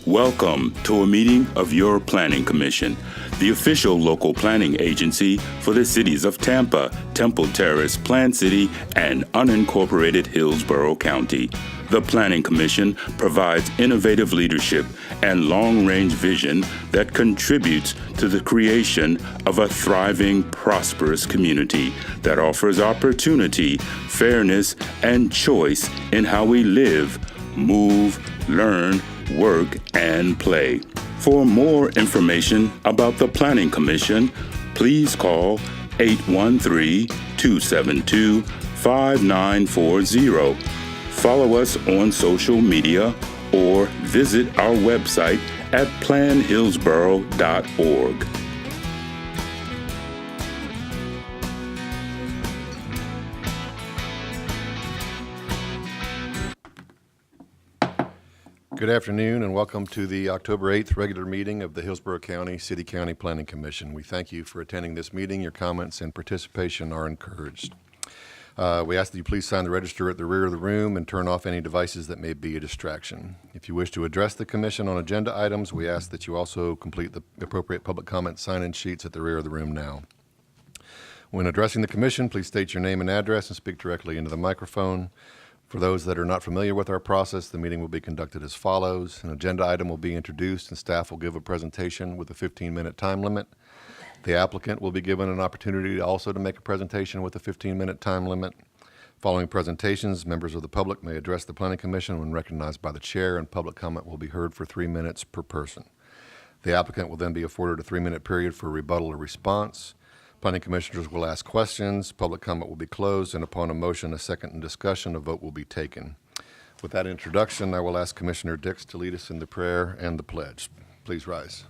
Welcome to a meeting of your Planning Commission, the official local planning agency for the cities of Tampa, Temple Terrace, Plant City, and unincorporated Hillsborough County. The Planning Commission provides innovative leadership and long-range vision that contributes to the creation of a thriving, prosperous community that offers opportunity, fairness, and choice in how we live, move, learn, work, and play. For more information about the Planning Commission, please call 813-272-5940. Follow us on social media or visit our website at planhillsborough.org. Good afternoon and welcome to the October 8th regular meeting of the Hillsborough County City-County Planning Commission. We thank you for attending this meeting. Your comments and participation are encouraged. We ask that you please sign the register at the rear of the room and turn off any devices that may be a distraction. If you wish to address the commission on agenda items, we ask that you also complete the appropriate public comment sign-in sheets at the rear of the room now. When addressing the commission, please state your name and address and speak directly into the microphone. For those that are not familiar with our process, the meeting will be conducted as follows. An agenda item will be introduced and staff will give a presentation with a 15-minute time limit. The applicant will be given an opportunity also to make a presentation with a 15-minute time limit. Following presentations, members of the public may address the Planning Commission when recognized by the chair, and public comment will be heard for 3 minutes per person. The applicant will then be afforded a 3-minute period for rebuttal or response. Planning commissioners will ask questions, public comment will be closed, and upon a motion, a second, and discussion, a vote will be taken. With that introduction, I will ask Commissioner Dix to lead us in the prayer and the pledge. Please rise.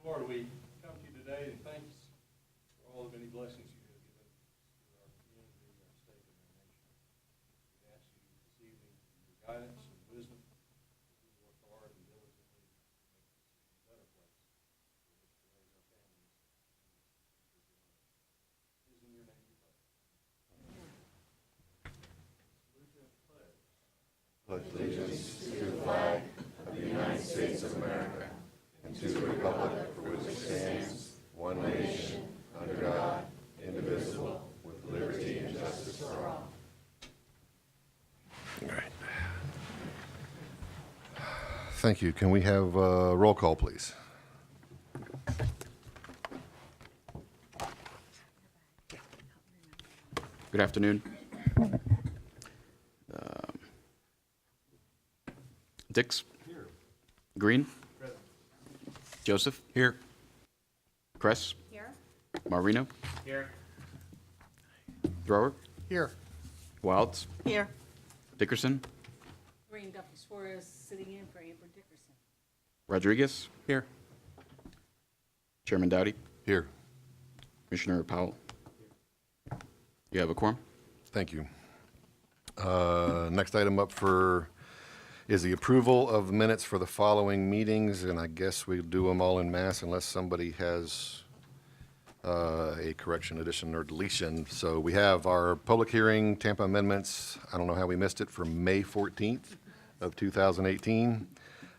Lord, we come to you today and thanks for all the many blessings you have given to our community, our state, and our nation. We ask you this evening for your guidance and wisdom as we work hard and diligently to make this a better place for which to raise our families. It is in your name we pray. Salute and pledge. Pledge allegiance to the flag of the United States of America and to the republic for which it stands, one nation, under God, indivisible, with liberty and justice for all. All right. Thank you. Can we have a roll call, please? Good afternoon. Dix? Here. Green? Present. Joseph? Here. Kress? Here. Marino? Here. Thrower? Here. Wilds? Here. Dickerson? Green Duffy Suarez sitting in for Amber Dickerson. Rodriguez? Here. Chairman Dowdy? Here. Commissioner Powell? You have a quorum? Thank you. Next item up is the approval of minutes for the following meetings, and I guess we'll do them all in mass unless somebody has a correction, addition, or deletion. So we have our public hearing, Tampa amendments, I don't know how we missed it, for May 14th of 2018.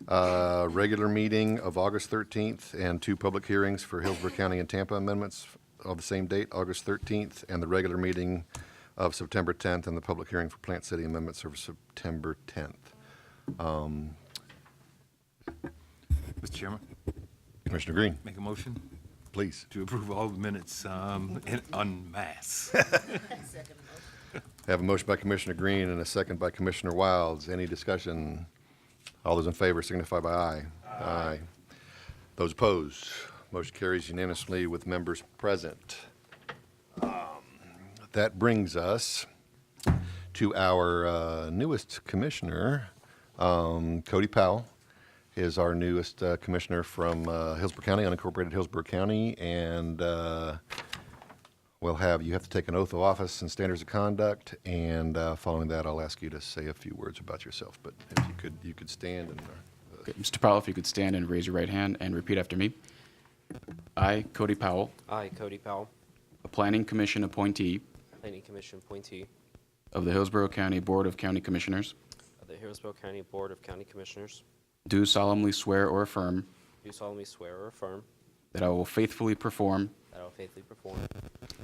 Regular meeting of August 13th, and 2 public hearings for Hillsborough County and Tampa amendments of the same date, August 13th, and the regular meeting of September 10th, and the public hearing for Plant City amendments of September 10th. Mr. Chairman, Commissioner Green, make a motion please. to approve all the minutes en masse. Have a motion by Commissioner Green and a second by Commissioner Wilds. Any discussion? All those in favor signify by aye. Aye. Those opposed, motion carries unanimously with members present. That brings us to our newest commissioner. Cody Powell is our newest commissioner from Hillsborough County, unincorporated Hillsborough County, and you have to take an oath of office and standards of conduct, and following that, I'll ask you to say a few words about yourself. But if you could stand and. Okay, Mr. Powell, if you could stand and raise your right hand and repeat after me. I, Cody Powell, I, Cody Powell, a Planning Commission appointee, Planning Commission appointee of the Hillsborough County Board of County Commissioners, of the Hillsborough County Board of County Commissioners, do solemnly swear or affirm do solemnly swear or affirm that I will faithfully perform that I will faithfully perform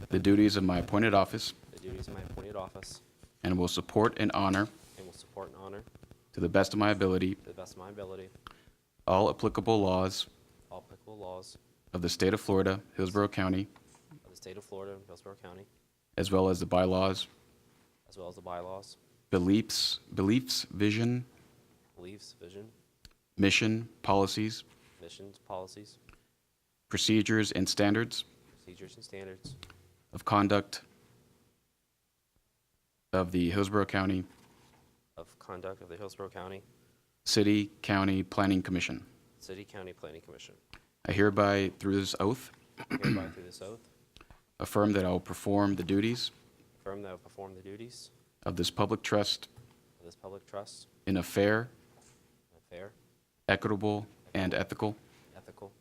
the duties of my appointed office the duties of my appointed office and will support and honor, and will support and honor, to the best of my ability, to the best of my ability, all applicable laws all applicable laws of the state of Florida, Hillsborough County, of the state of Florida and Hillsborough County, as well as the bylaws, as well as the bylaws, beliefs, vision, beliefs, vision, mission, policies, missions, policies, procedures, and standards procedures, and standards of conduct of the Hillsborough County of conduct of the Hillsborough County City County Planning Commission. City County Planning Commission. I hereby, through this oath, Hereby through this oath, affirm that I will perform the duties affirm that I will perform the duties of this public trust of this public trust in a fair, in a fair, equitable, and ethical ethical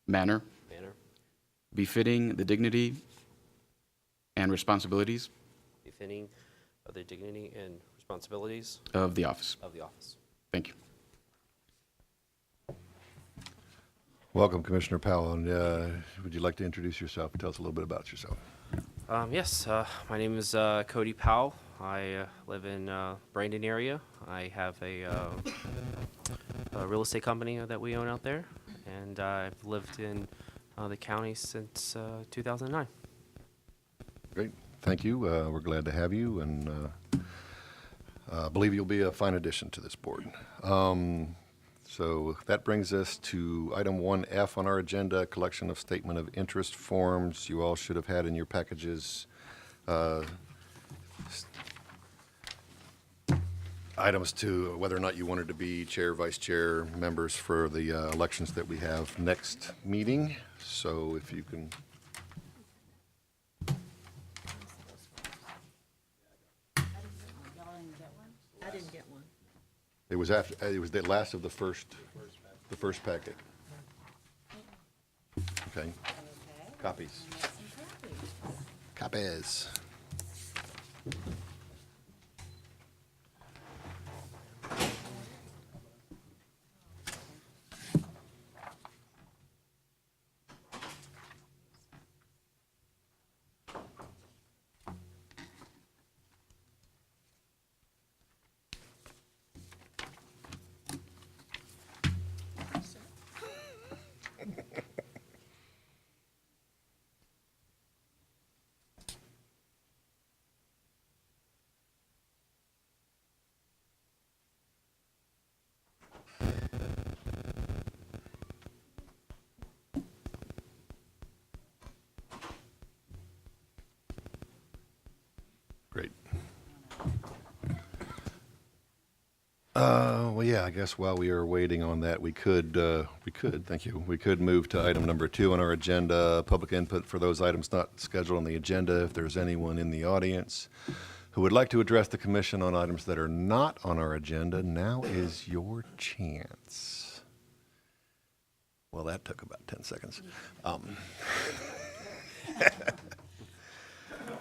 manner, manner, befitting the dignity and responsibilities befitting of the dignity and responsibilities of the office. of the office. Thank you. Welcome, Commissioner Powell. And would you like to introduce yourself? Tell us a little bit about yourself. Yes, my name is Cody Powell. I live in Brandon area. I have a real estate company that we own out there, and I've lived in the county since 2009. Great. Thank you. We're glad to have you, and believe you'll be a fine addition to this board. So that brings us to item 1F on our agenda, collection of statement of interest forms. You all should have had in your packages items to whether or not you wanted to be chair, vice chair, members for the elections that we have next meeting. So if you can. I didn't get one. It was after. It was the last of the first packet. Okay. Copies. Copies. Great. Well, yeah, I guess while we are waiting on that, we could, thank you, we could move to item number 2 on our agenda, public input for those items not scheduled on the agenda. If there's anyone in the audience who would like to address the commission on items that are not on our agenda, now is your chance. Well, that took about 10 seconds.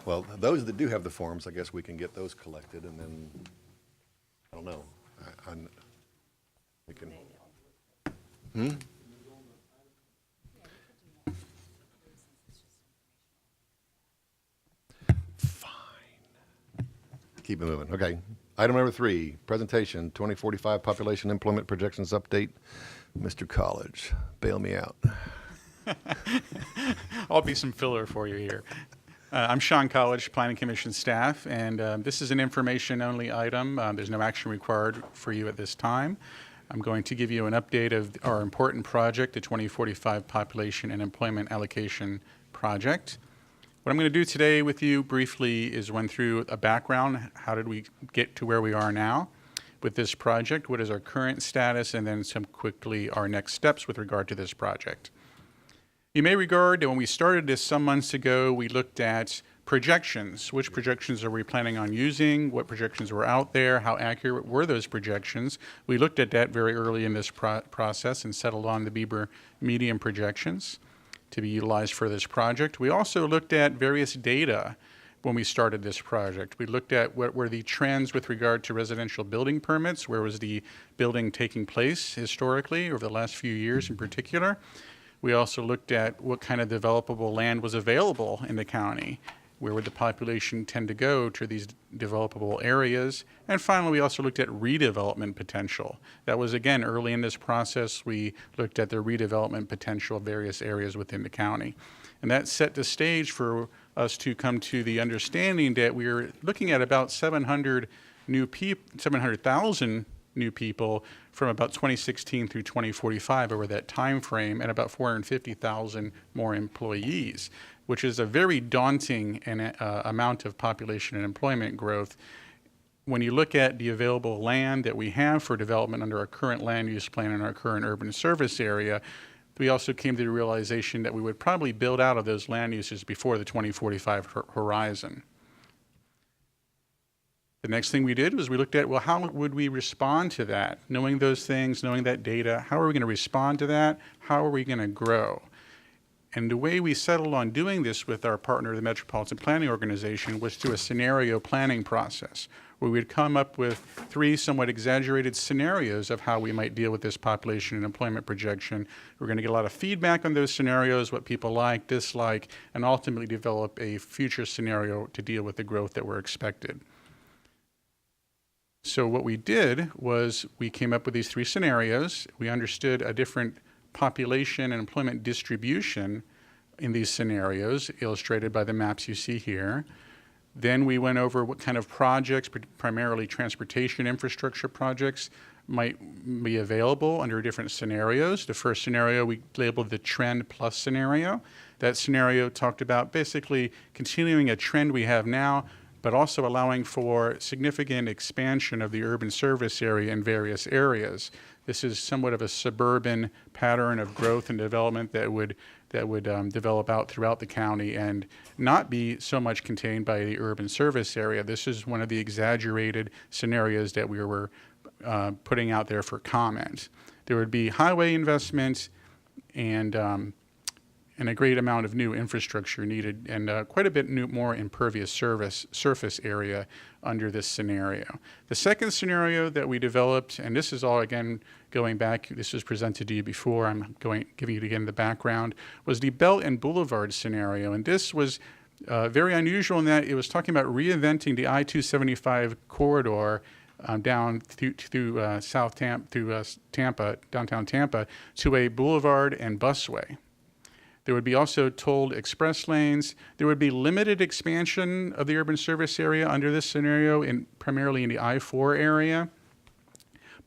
Well, those that do have the forms, I guess we can get those collected, and then, I don't know, we can. Fine. Keep it moving. Okay. Item number 3, presentation, 2045 population employment projections update. Mr. College, bail me out. I'll be some filler for you here. I'm Sean College, Planning Commission staff, and this is an information-only item. There's no action required for you at this time. I'm going to give you an update of our important project, the 2045 Population and Employment Allocation Project. What I'm going to do today with you briefly is run through a background. How did we get to where we are now with this project? What is our current status? And then some quickly our next steps with regard to this project. You may regard that when we started this some months ago, we looked at projections. Which projections are we planning on using? What projections were out there? How accurate were those projections? We looked at that very early in this process and settled on the Bieber medium projections to be utilized for this project. We also looked at various data when we started this project. We looked at what were the trends with regard to residential building permits, where was the building taking place historically over the last few years in particular. We also looked at what kind of developable land was available in the county. Where would the population tend to go to these developable areas? And finally, we also looked at redevelopment potential. That was, again, early in this process, we looked at the redevelopment potential of various areas within the county. And that set the stage for us to come to the understanding that we were looking at about 700,000 new people from about 2016 through 2045 over that time frame, and about 450,000 more employees, which is a very daunting amount of population and employment growth. When you look at the available land that we have for development under our current land use plan and our current urban service area, we also came to the realization that we would probably build out of those land uses before the 2045 horizon. The next thing we did was we looked at, well, how would we respond to that? Knowing those things, knowing that data, how are we going to respond to that? How are we going to grow? And the way we settled on doing this with our partner, the Metropolitan Planning Organization, was through a scenario planning process, where we'd come up with 3 somewhat exaggerated scenarios of how we might deal with this population and employment projection. We're going to get a lot of feedback on those scenarios, what people like, dislike, and ultimately develop a future scenario to deal with the growth that we're expected. So what we did was we came up with these 3 scenarios. We understood a different population and employment distribution in these scenarios, illustrated by the maps you see here. Then we went over what kind of projects, primarily transportation infrastructure projects, might be available under different scenarios. The first scenario we labeled the trend plus scenario. That scenario talked about basically continuing a trend we have now, but also allowing for significant expansion of the urban service area in various areas. This is somewhat of a suburban pattern of growth and development that would develop out throughout the county and not be so much contained by the urban service area. This is one of the exaggerated scenarios that we were putting out there for comment. There would be highway investments and a great amount of new infrastructure needed, and quite a bit more impervious surface area under this scenario. The second scenario that we developed, and this is all, again, going back, this was presented to you before, I'm giving you again the background, was the Belt and Boulevard scenario. And this was very unusual in that it was talking about reinventing the I-275 corridor down through Tampa, downtown Tampa, to a boulevard and busway. There would be also tolled express lanes. There would be limited expansion of the urban service area under this scenario, primarily in the I-4 area.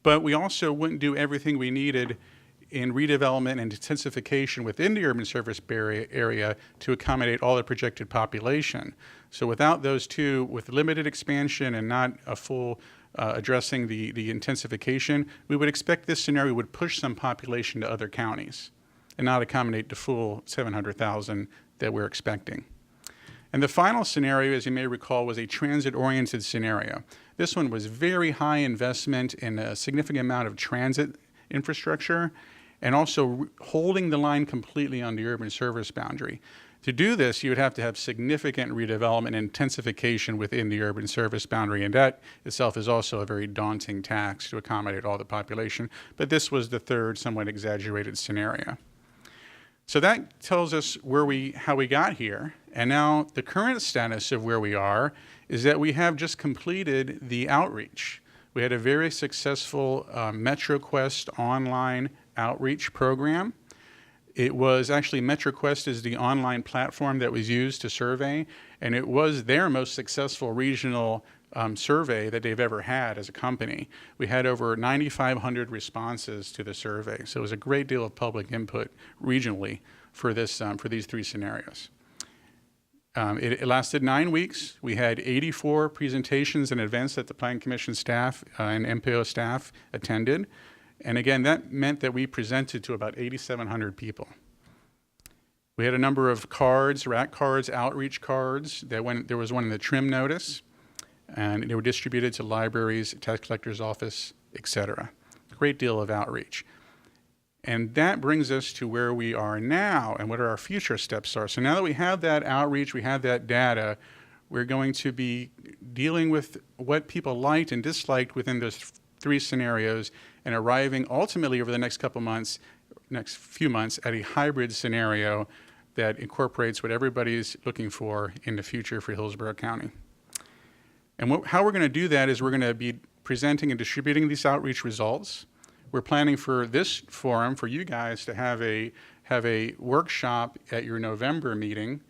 But we also wouldn't do everything we needed in redevelopment and intensification within the urban service area to accommodate all the projected population. So without those two, with limited expansion and not a full addressing the intensification, we would expect this scenario would push some population to other counties and not accommodate the full 700,000 that we're expecting. And the final scenario, as you may recall, was a transit-oriented scenario. This one was very high investment in a significant amount of transit infrastructure and also holding the line completely on the urban service boundary. To do this, you would have to have significant redevelopment and intensification within the urban service boundary, and that itself is also a very daunting task to accommodate all the population. But this was the third, somewhat exaggerated scenario. So that tells us how we got here. And now the current status of where we are is that we have just completed the outreach. We had a very successful MetroQuest online outreach program. It was actually, MetroQuest is the online platform that was used to survey, and it was their most successful regional survey that they've ever had as a company. We had over 9,500 responses to the survey, so it was a great deal of public input regionally for this for these 3 scenarios. It lasted 9 weeks. We had 84 presentations and events that the Planning Commission staff and MPO staff attended, and again, that meant that we presented to about 8,700 people. We had a number of cards, rack cards, outreach cards. There was one in the trim notice, and they were distributed to libraries, tax collector's office, etc. A great deal of outreach. And that brings us to where we are now and what our future steps are. So now that we have that outreach, we have that data, We're going to be dealing with what people liked and disliked within those three scenarios and arriving ultimately over the next few months at a hybrid scenario that incorporates what everybody's looking for in the future for Hillsborough County. And how we're going to do that is we're going to be presenting and distributing these outreach results. We're planning for this forum for you guys to have a workshop at your November meeting.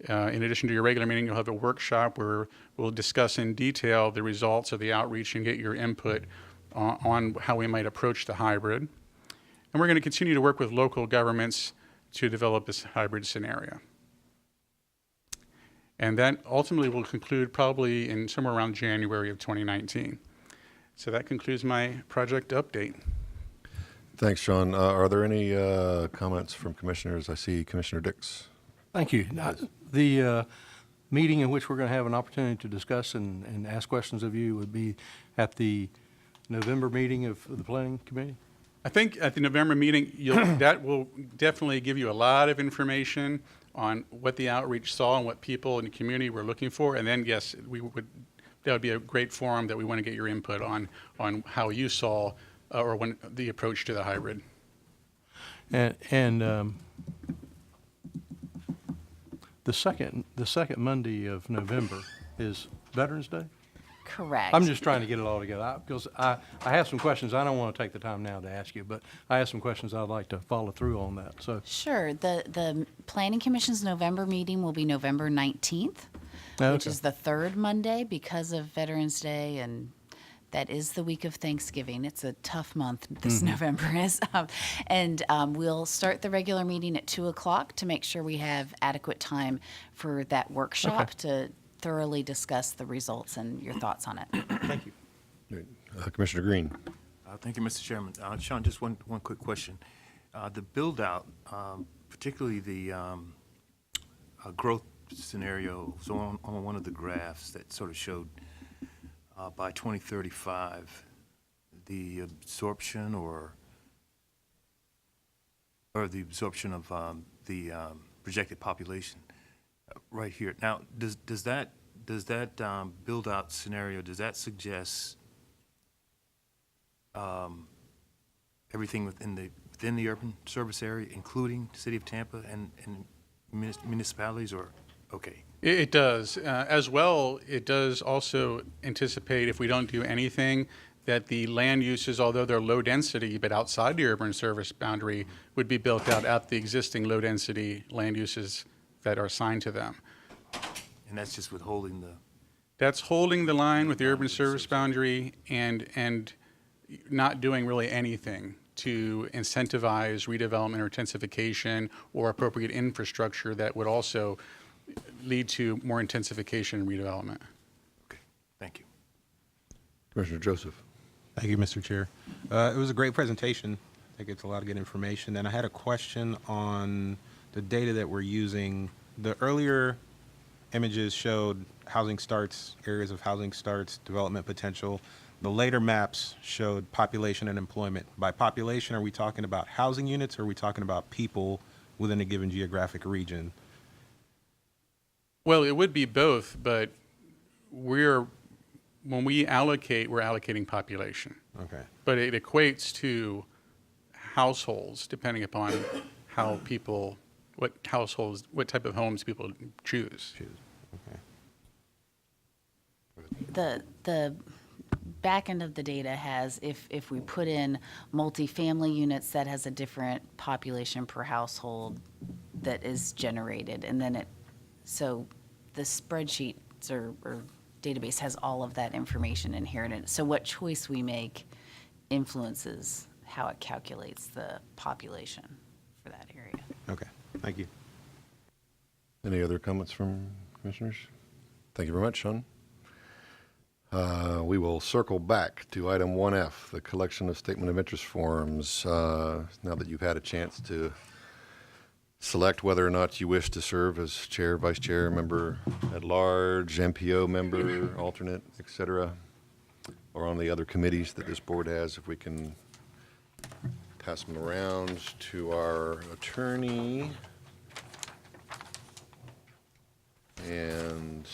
In addition to your regular meeting, you'll have a workshop where we'll discuss in detail the results of the outreach and get your input on how we might approach the hybrid. And we're going to continue to work with local governments to develop this hybrid scenario. And that ultimately will conclude probably in somewhere around January of 2019. So that concludes my project update. Thanks, Sean. Are there any comments from commissioners? I see Commissioner Dix. Thank you. The meeting in which we're going to have an opportunity to discuss and ask questions of you would be at the November meeting of the Planning Committee? I think at the November meeting, that will definitely give you a lot of information on what the outreach saw and what people in the community were looking for. And then, yes, that would be a great forum that we want to get your input on how you saw or when the approach to the hybrid. And the second Monday of November is Veterans Day? Correct. I'm just trying to get it all together, because I have some questions. I don't want to take the time now to ask you, but I have some questions I'd like to follow through on that. So Sure. The Planning Commission's November meeting will be November 19th, which is the third Monday because of Veterans Day, and that is the week of Thanksgiving. It's a tough month, this November is. And we'll start the regular meeting at 2 o'clock to make sure we have adequate time for that workshop to thoroughly discuss the results and your thoughts on it. thank you. Commissioner Green. Thank you, Mr. Chairman. Sean, just one quick question. The build-out, particularly the growth scenario, so on one of the graphs that sort of showed by 2035, the absorption or the absorption of the projected population right here. Now, does that build out scenario, does that suggest everything within the urban service area, including the city of Tampa and municipalities, or okay? It does. As well, it does also anticipate, if we don't do anything, that the land uses, although they're low density, but outside the urban service boundary, would be built out at the existing low density land uses that are assigned to them. And that's just withholding the... That's holding the line with the urban service boundary and not doing really anything to incentivize redevelopment or intensification or appropriate infrastructure that would also lead to more intensification and redevelopment. Okay, thank you. Commissioner Joseph. Thank you, Mr. Chair. It was a great presentation. I think it's a lot of good information. And I had a question on the data that we're using. The earlier images showed housing starts, areas of housing starts, development potential. The later maps showed population and employment. By population, are we talking about housing units, or are we talking about people within a given geographic region? Well, it would be both, but when we allocate, we're allocating population. Okay. But it equates to households, depending upon how people, what type of homes people choose. Okay. The back end of the data has, if we put in multifamily units, that has a different population per household that is generated. And then so the spreadsheets or database has all of that information inherent in it. So what choice we make influences how it calculates the population for that area. Okay. Thank you. Any other comments from commissioners? Thank you very much, Sean. We will circle back to item 1F, the collection of statement of interest forms. Now that you've had a chance to select whether or not you wish to serve as chair, vice chair, member at large, MPO member, alternate, et cetera, or on the other committees that this board has, if we can pass them around to our attorney. And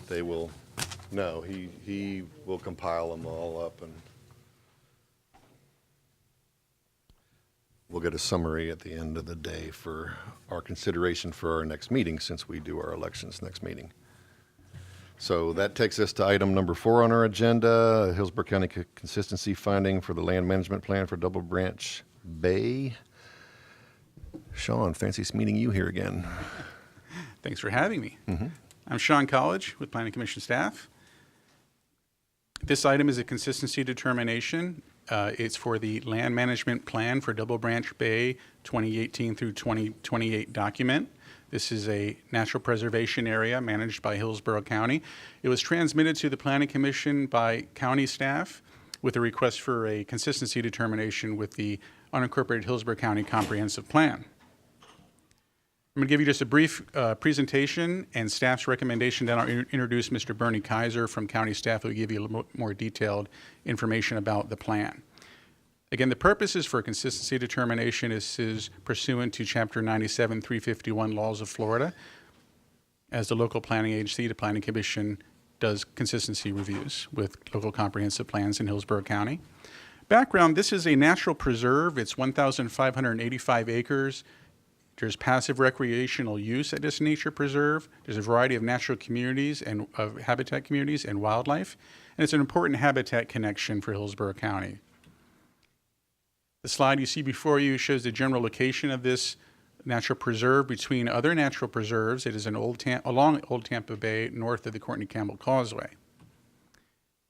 they will, no, he will compile them all up, and we'll get a summary at the end of the day for our consideration for our next meeting, since we do our elections next meeting. So that takes us to item number 4 on our agenda, Hillsborough County consistency finding for the land management plan for Double Branch Bay. Sean, fancy meeting you here again. Thanks for having me. I'm Sean College with Planning Commission staff. This item is a consistency determination. It's for the land management plan for Double Branch Bay 2018 through 2028 document. This is a natural preservation area managed by Hillsborough County. It was transmitted to the Planning Commission by county staff with a request for a consistency determination with the unincorporated Hillsborough County Comprehensive Plan. I'm going to give you just a brief presentation and staff's recommendation. Then I'll introduce Mr. Bernie Kaiser from county staff, who will give you a little more detailed information about the plan. Again, the purposes for consistency determination is pursuant to Chapter 97, 351 Laws of Florida. As the local planning agency, the Planning Commission does consistency reviews with local comprehensive plans in Hillsborough County. Background, this is a natural preserve. It's 1,585 acres. There's passive recreational use at this nature preserve. There's a variety of natural communities and of habitat communities and wildlife. And it's an important habitat connection for Hillsborough County. The slide you see before you shows the general location of this natural preserve between other natural preserves. It is along Old Tampa Bay, north of the Courtney Campbell Causeway.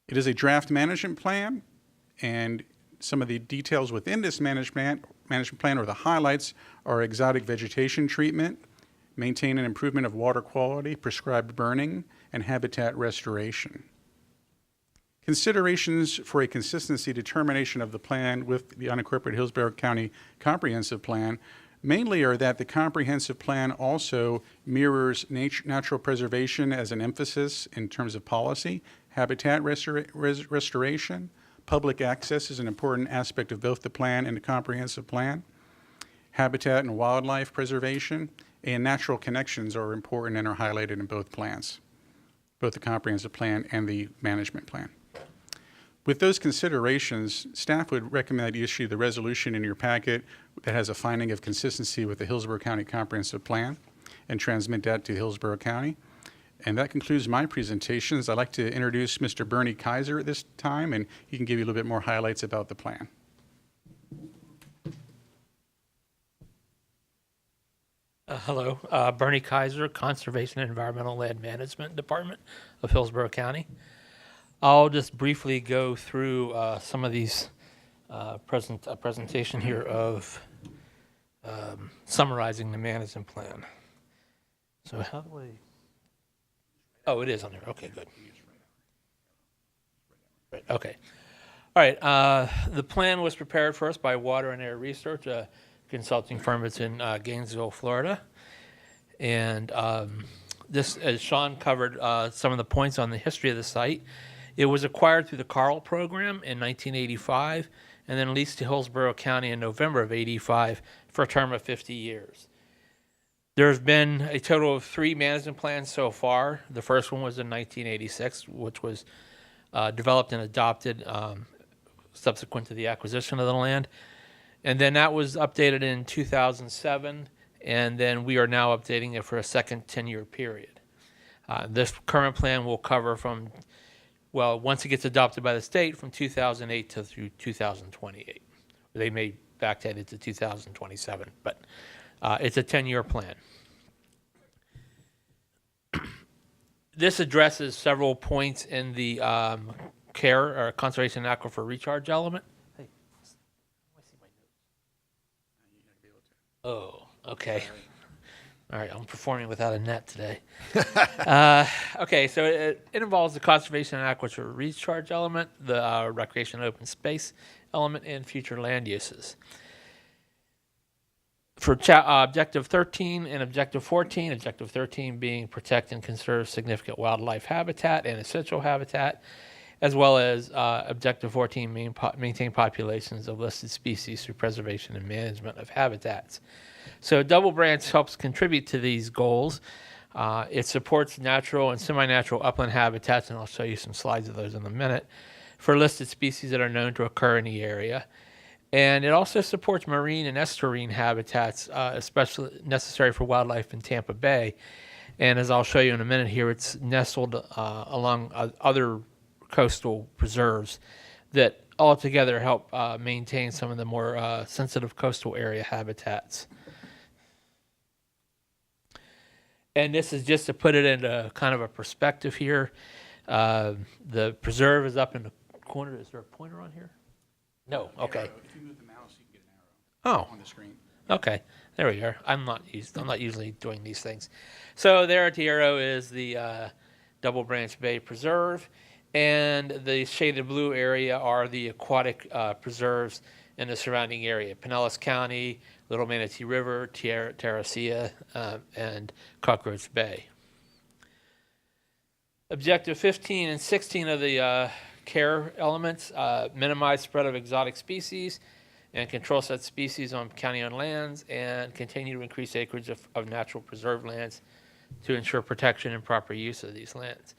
It is a draft management plan, and some of the details within this management plan, or the highlights, are exotic vegetation treatment, maintain and improvement of water quality, prescribed burning, and habitat restoration. Considerations for a consistency determination of the plan with the unincorporated Hillsborough County Comprehensive Plan mainly are that the comprehensive plan also mirrors natural preservation as an emphasis in terms of policy, habitat restoration, public access is an important aspect of both the plan and the comprehensive plan, habitat and wildlife preservation, and natural connections are important and are highlighted in both plans, both the comprehensive plan and the management plan. With those considerations, staff would recommend that you issue the resolution in your packet that has a finding of consistency with the Hillsborough County Comprehensive Plan and transmit that to Hillsborough County. And that concludes my presentations. I'd like to introduce Mr. Bernie Kaiser at this time, and he can give you a little bit more highlights about the plan. Hello, Bernie Kaiser, Conservation and Environmental Land Management Department of Hillsborough County. I'll just briefly go through some of these presentation here of summarizing the management plan. So how do I? Oh, it is on there. Okay, good. Right, okay. All right. The plan was prepared for us by Water and Air Research, a consulting firm that's in Gainesville, Florida. And this, as Sean covered some of the points on the history of the site, it was acquired through the Carl program in 1985 and then leased to Hillsborough County in November of 85 for a term of 50 years. There's been a total of 3 management plans so far. The first one was in 1986, which was developed and adopted subsequent to the acquisition of the land. And then that was updated in 2007, and then we are now updating it for a second 10-year period. This current plan will cover from, well, once it gets adopted by the state, from 2008 to through 2028. They may backdate it to 2027, but it's a 10-year plan. This addresses several points in the care or conservation aquifer recharge element. Hey, I see my notes. Oh, okay. All right, I'm performing without a net today. Okay, so it involves the conservation and aquifer recharge element, the recreation and open space element, and future land uses. For Objective 13 and Objective 14, Objective 13 being protect and conserve significant wildlife habitat and essential habitat, as well as Objective 14 maintain populations of listed species through preservation and management of habitats. So Double Branch helps contribute to these goals It supports natural and semi-natural upland habitats, and I'll show you some slides of those in a minute, for listed species that are known to occur in the area. And it also supports marine and estuarine habitats, especially necessary for wildlife in Tampa Bay. And as I'll show you in a minute here, it's nestled along other coastal preserves that altogether help maintain some of the more sensitive coastal area habitats. And this is just to put it into kind of a perspective here. The preserve is up in the corner. Is there a pointer on here? No. Okay. If you move the mouse, you can get an arrow on the screen. Okay. There we are. I'm not usually doing these things. So there at the arrow is the Double Branch Bay Preserve, and the shaded blue area are the aquatic preserves in the surrounding area: Pinellas County, Little Manatee River, Terracea, and Cockroach Bay. Objective 15 and 16 of the care elements: minimize spread of exotic species and control such species on county-owned lands, and continue to increase acreage of natural preserved lands to ensure protection and proper use of these lands.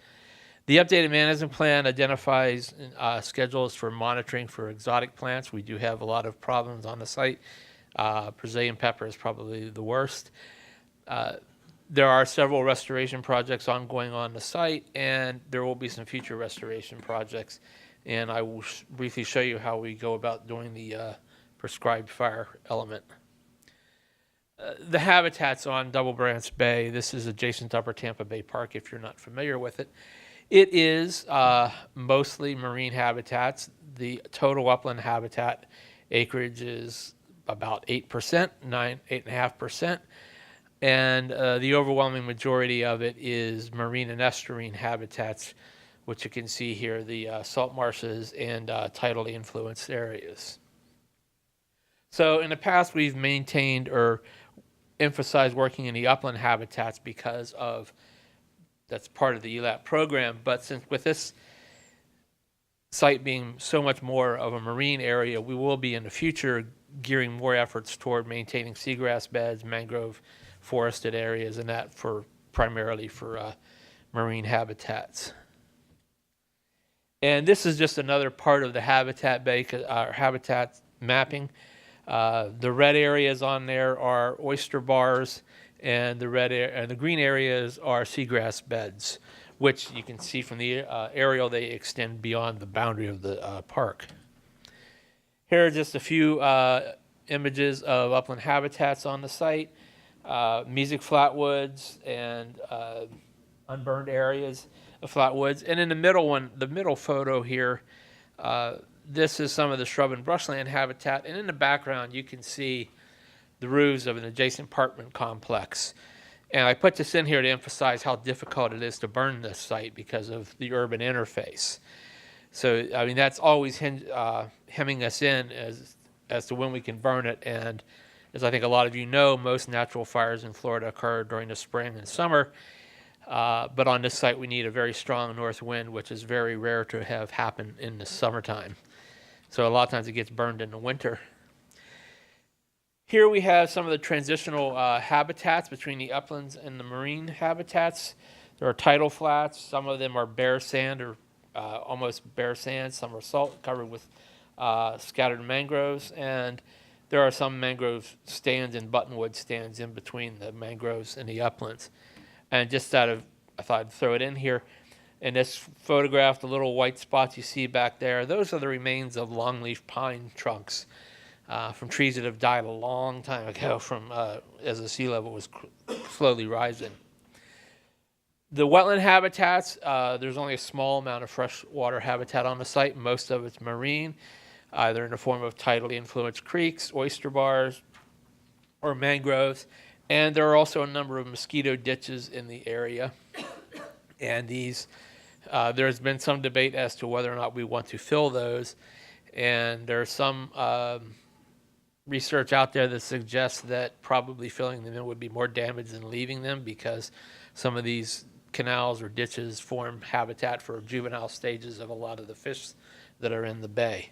The updated management plan identifies schedules for monitoring for exotic plants. We do have a lot of problems on the site. Brazilian pepper is probably the worst. There are several restoration projects ongoing on the site, and there will be some future restoration projects. And I will briefly show you how we go about doing the prescribed fire element. The habitats on Double Branch Bay, this is adjacent to Upper Tampa Bay Park if you're not familiar with it. It is mostly marine habitats. The total upland habitat acreage is about 8%, 8.5%. And the overwhelming majority of it is marine and estuarine habitats, which you can see here, the salt marshes and tidally influenced areas. So in the past, we've maintained or emphasized working in the upland habitats because of that's part of the ELAP program. But since with this site being so much more of a marine area, we will be in the future gearing more efforts toward maintaining seagrass beds, mangrove forested areas, and that for primarily for marine habitats. And this is just another part of the habitat habitat mapping. The red areas on there are oyster bars, and the green areas are seagrass beds, which you can see from the aerial. They extend beyond the boundary of the park. Here are just a few images of upland habitats on the site: Mesic flatwoods and unburned areas of flatwoods. And in the middle one, the middle photo here, this is some of the shrub and brushland habitat, and in the background you can see the roofs of an adjacent apartment complex. And I put this in here to emphasize how difficult it is to burn this site because of the urban interface. So, I mean, that's always hemming us in as to when we can burn it. And as I think a lot of you know, most natural fires in Florida occur during the spring and summer. But on this site, we need a very strong north wind, which is very rare to have happen in the summertime. So a lot of times it gets burned in the winter. Here we have some of the transitional habitats between the uplands and the marine habitats. There are tidal flats. Some of them are bare sand or almost bare sand. Some are salt covered with scattered mangroves. And there are some mangrove stands and buttonwood stands in between the mangroves and the uplands. And just I thought I'd throw it in here. In this photograph, the little white spots you see back there, those are the remains of longleaf pine trunks from trees that have died a long time ago from as the sea level was slowly rising. The wetland habitats, there's only a small amount of freshwater habitat on the site. Most of it's marine, either in the form of tidally influenced creeks, oyster bars, or mangroves. And there are also a number of mosquito ditches in the area. And these, there's been some debate as to whether or not we want to fill those. And there's some research out there that suggests that probably filling them in would be more damage than leaving them, because some of these canals or ditches form habitat for juvenile stages of a lot of the fish that are in the bay.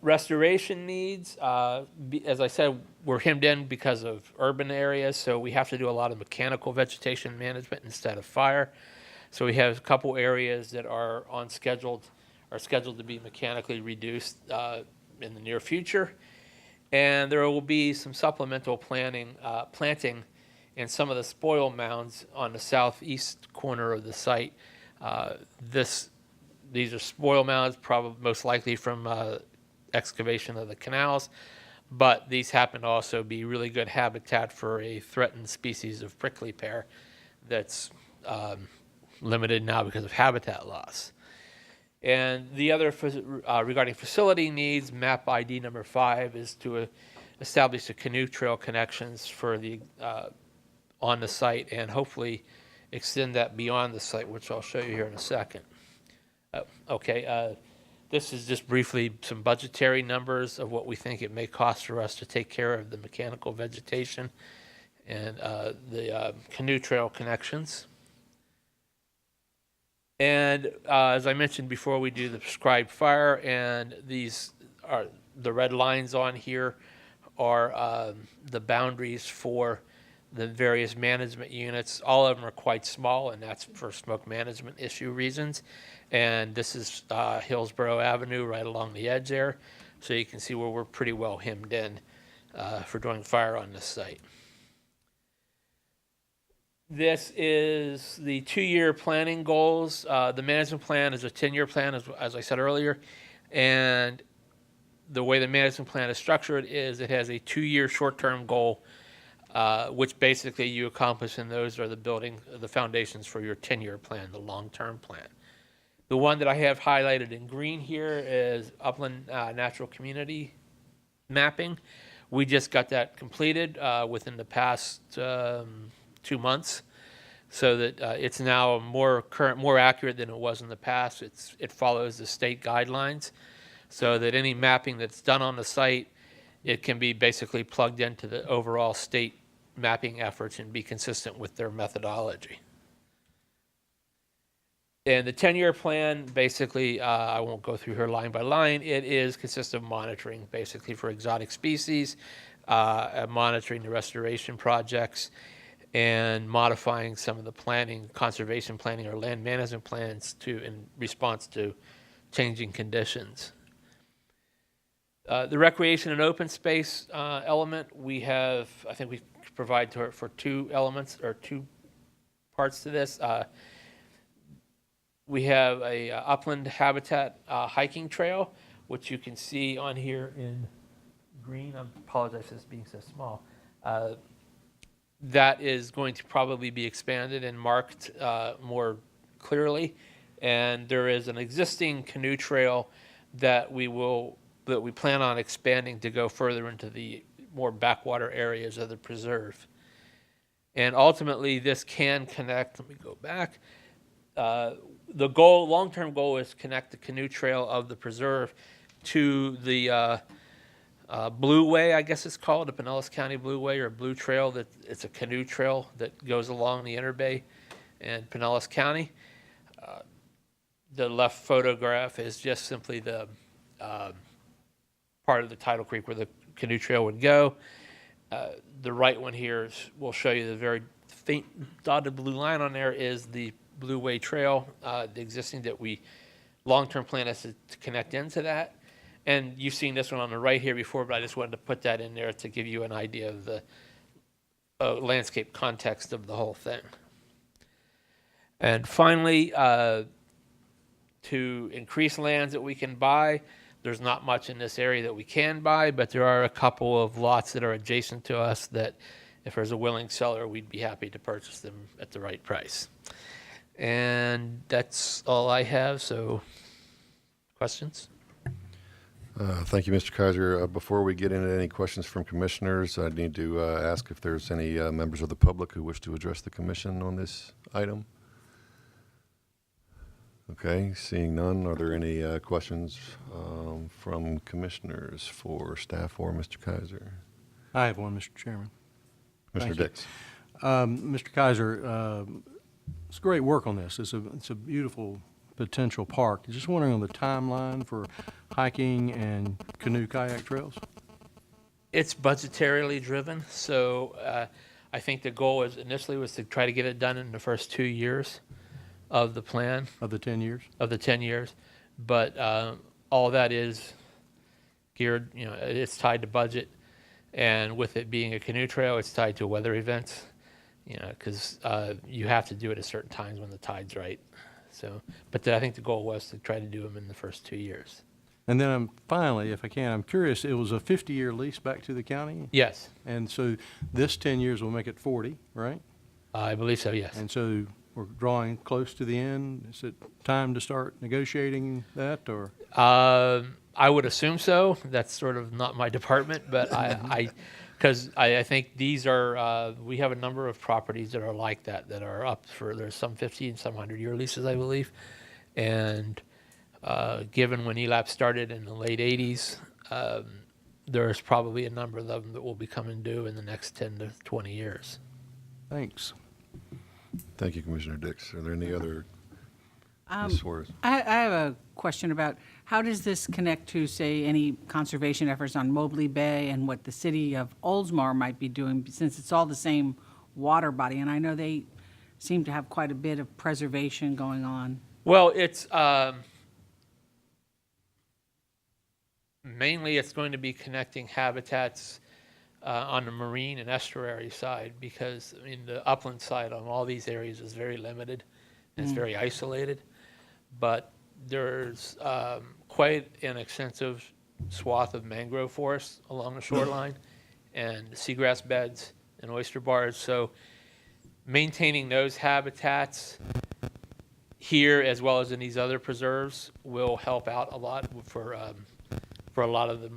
Restoration needs, as I said, we're hemmed in because of urban areas, so we have to do a lot of mechanical vegetation management instead of fire. So we have a couple areas that are scheduled to be mechanically reduced in the near future. And there will be some supplemental planting in some of the spoil mounds on the southeast corner of the site. These are spoil mounds, probably most likely from excavation of the canals, but these happen to also be really good habitat for a threatened species of prickly pear that's limited now because of habitat loss. And the other regarding facility needs, map ID number 5 is to establish the canoe trail connections for the on the site and hopefully extend that beyond the site, which I'll show you here in a second. This is just briefly some budgetary numbers of what we think it may cost for us to take care of the mechanical vegetation and the canoe trail connections. And as I mentioned before, we do the prescribed fire, and these are the red lines on here are the boundaries for the various management units. All of them are quite small, and that's for smoke management issue reasons. And this is Hillsborough Avenue right along the edge there. So you can see where we're pretty well hemmed in for doing fire on this site. This is the 2-year planning goals. The management plan is a 10-year plan, as I said earlier. And the way the management plan is structured is it has a 2-year short-term goal, which basically you accomplish, and those are the foundations for your 10-year plan, the long-term plan. The one that I have highlighted in green here is Upland Natural Community Mapping. We just got that completed within the past 2 months, so that it's now more accurate than it was in the past. It follows the state guidelines, so that any mapping that's done on the site, it can be basically plugged into the overall state mapping efforts and be consistent with their methodology. And the 10-year plan, basically, I won't go through here line by line. It consists of monitoring, basically, for exotic species, monitoring the restoration projects, and modifying some of the planning, conservation planning, or land management plans in response to changing conditions. The recreation and open space element, I think we provide for 2 elements or 2 parts to this. We have a upland habitat hiking trail, which you can see on here in green. I apologize for this being so small. That is going to probably be expanded and marked more clearly. And there is an existing canoe trail that we plan on expanding to go further into the more backwater areas of the preserve. And ultimately, this can connect. Let me go back. The long-term goal is to connect the canoe trail of the preserve to the Blue Way, I guess it's called, the Pinellas County Blue Way or Blue Trail. It's a canoe trail that goes along the Interbay and Pinellas County. The left photograph is just simply the part of the Tidal Creek where the canoe trail would go. The right one here will show you the very faint dotted blue line on there is the Blue Way Trail, the existing that long-term plan is to connect into that. And you've seen this one on the right here before, but I just wanted to put that in there to give you an idea of the landscape context of the whole thing. And finally, to increase lands that we can buy, there's not much in this area that we can buy, but there are a couple of lots that are adjacent to us that if there's a willing seller, we'd be happy to purchase them at the right price. And that's all I have, so questions? Thank you, Mr. Kaiser. Before we get into any questions from commissioners, I need to ask if there's any members of the public who wish to address the commission on this item. Okay, seeing none, are there any questions from commissioners for staff or Mr. Kaiser? I have one, Mr. Chairman. Mr. Dix. Mr. Kaiser, it's great work on this. It's a beautiful potential park. Just wondering on the timeline for hiking and canoe kayak trails? It's budgetarily driven, so I think the goal initially was to try to get it done in the first 2 years of the plan, Of the 10 years? of the 10 years. But all that is geared, it's tied to budget. And with it being a canoe trail, it's tied to weather events, because you have to do it at certain times when the tide's right. So, but I think the goal was to try to do them in the first 2 years. And then finally, if I can, I'm curious, it was a 50-year lease back to the county? Yes, And so this 10 years will make it 40, right? I believe so, yes. And so we're drawing close to the end. Is it time to start negotiating that, or? I would assume so. That's sort of not my department, but because I think these are, we have a number of properties that are like that are up for, there's some 50 and some 100-year leases, I believe. And given when ELAP started in the late 80s, there's probably a number of them that will be coming due in the next 10 to 20 years. Thanks. Thank you, Commissioner Dix. Are there any other? Ms. Suarez? I have a question about how does this connect to, say, any conservation efforts on Mobley Bay and what the city of Oldsmar might be doing, since it's all the same water body, and I know they seem to have quite a bit of preservation going on. Well, it's mainly it's going to be connecting habitats on the marine and estuary side, because the upland side on all these areas is very limited and it's very isolated. But there's quite an extensive swath of mangrove forests along the shoreline and seagrass beds and oyster bars. So maintaining those habitats here as well as in these other preserves will help out a lot for a lot of the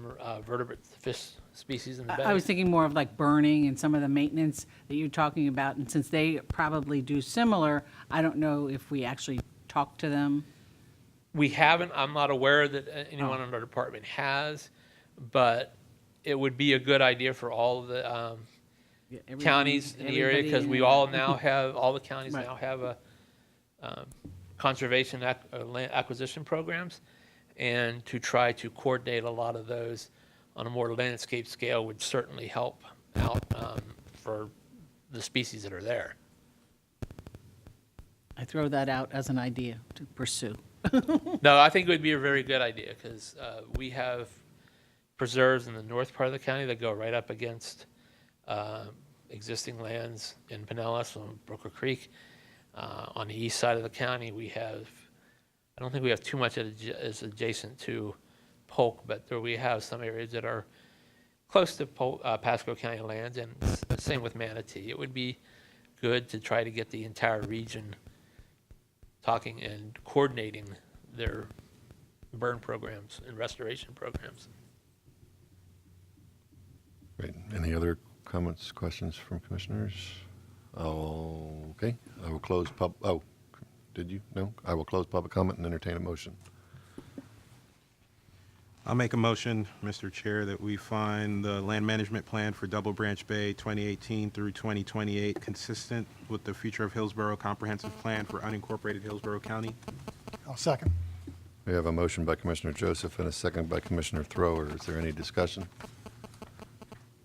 vertebrate fish species in the bay. I was thinking more of like burning and some of the maintenance that you're talking about, and since they probably do similar, I don't know if we actually talk to them. We haven't. I'm not aware that anyone in our department has, but it would be a good idea for all of the counties in the area, because we all now have, all the counties now have a conservation land acquisition programs, and to try to coordinate a lot of those on a more landscape scale would certainly help out for the species that are there. I throw that out as an idea to pursue. No, I think it would be a very good idea, because we have preserves in the north part of the county that go right up against existing lands in Pinellas on Brooker Creek. On the east side of the county, we have, I don't think we have too much that is adjacent to Polk, but there we have some areas that are close to Pasco County lands, and same with Manatee. It would be good to try to get the entire region talking and coordinating their burn programs and restoration programs. Great. Any other comments, questions from commissioners? Okay. I will close did you? No? I will close public comment and entertain a motion. I'll make a motion, Mr. Chair, that we find the land management plan for Double Branch Bay 2018 through 2028 consistent with the Future of Hillsborough Comprehensive Plan for unincorporated Hillsborough County. I'll second. We have a motion by Commissioner Joseph and a second by Commissioner Thrower. Is there any discussion?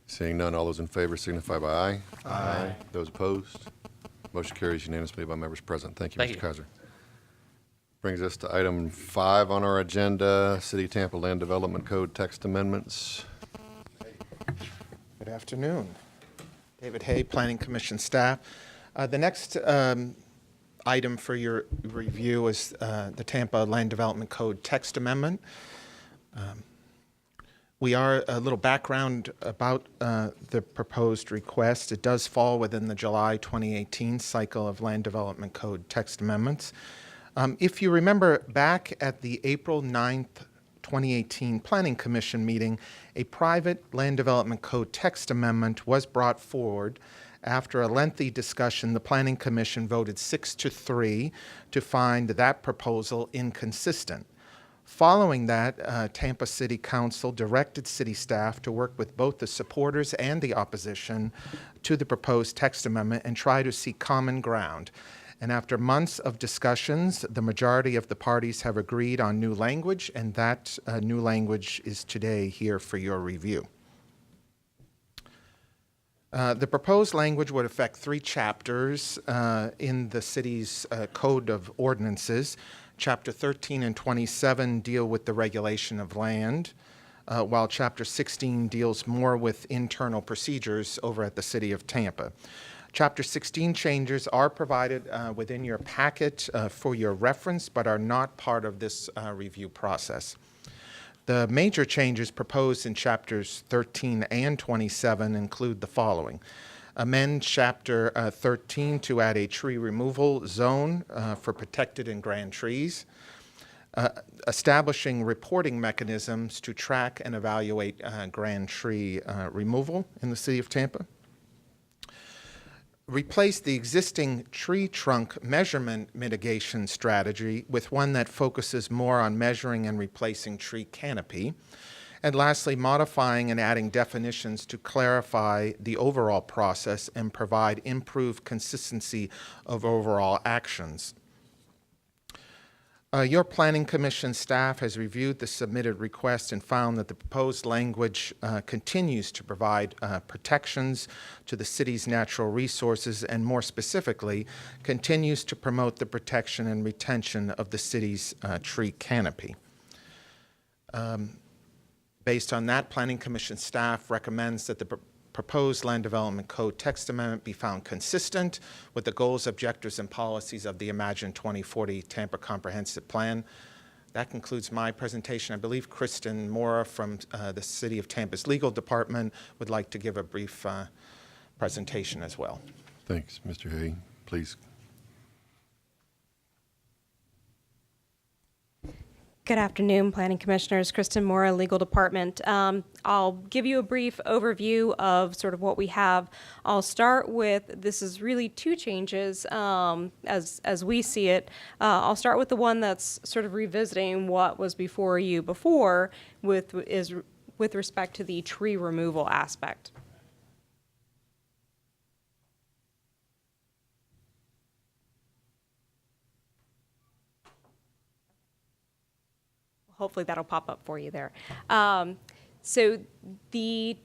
Seeing none, all those in favor signify by aye. Aye. Those opposed? Motion carries unanimously by members present. Thank you, Thank Mr. you. Kaiser. Brings us to item 5 on our agenda, City of Tampa Land Development Code text amendments. Good afternoon. David Hay, Planning Commission staff. The next item for your review is the Tampa Land Development Code text amendment. We are a little background about the proposed request. It does fall within the July 2018 cycle of Land Development Code text amendments. If you remember back at the April 9th, 2018 Planning Commission meeting, a private Land Development Code text amendment was brought forward. After a lengthy discussion, the Planning Commission voted 6-3 to find that proposal inconsistent. Following that, Tampa City Council directed city staff to work with both the supporters and the opposition to the proposed text amendment and try to seek common ground. And after months of discussions, the majority of the parties have agreed on new language, and that new language is today here for your review. The proposed language would affect 3 chapters in the city's Code of Ordinances. Chapter 13 and 27 deal with the regulation of land, while Chapter 16 deals more with internal procedures over at the City of Tampa. Chapter 16 changes are provided within your packet for your reference, but are not part of this review process. The major changes proposed in Chapters 13 and 27 include the following. Amend Chapter 13 to add a tree removal zone for protected and grand trees. Establishing reporting mechanisms to track and evaluate grand tree removal in the City of Tampa. Replace the existing tree trunk measurement mitigation strategy with one that focuses more on measuring and replacing tree canopy. And lastly, modifying and adding definitions to clarify the overall process and provide improved consistency of overall actions. Your Planning Commission staff has reviewed the submitted request and found that the proposed language continues to provide protections to the city's natural resources and, more specifically, continues to promote the protection and retention of the city's tree canopy. Based on that, Planning Commission staff recommends that the proposed Land Development Code text amendment be found consistent with the goals, objectives, and policies of the Imagine 2040 Tampa Comprehensive Plan. That concludes my presentation. I believe Kristen Mora from the City of Tampa's Legal Department would like to give a brief presentation as well. Thanks, Mr. Hay. Please. Good afternoon, Planning Commissioners. Kristen Mora, Legal Department. I'll give you a brief overview of sort of what we have. I'll start with, this is really 2 changes as we see it. I'll start with the one that's sort of revisiting what was before you before with respect to the tree removal aspect. Hopefully that'll pop up for you there. So the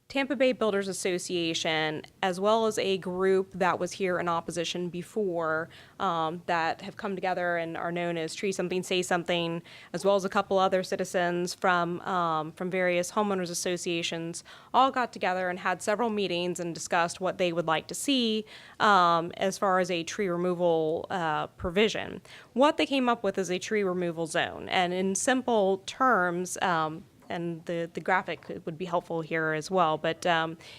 Tampa Bay Builders Association, as well as a group that was here in opposition before, that have come together and are known as Tree Something, Say Something, as well as a couple other citizens from various homeowners associations, all got together and had several meetings and discussed what they would like to see as far as a tree removal provision. What they came up with is a tree removal zone, and in simple terms, and the graphic would be helpful here as well. But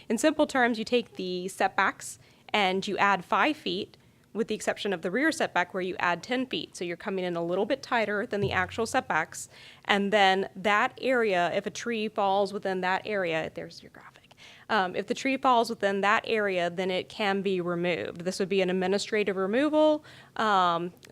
in simple terms, you take the setbacks and you add 5 feet, with the exception of the rear setback where you add 10 feet. So you're coming in a little bit tighter than the actual setbacks. And then that area, if a tree falls within that area, there's your graphic. If the tree falls within that area, then it can be removed. This would be an administrative removal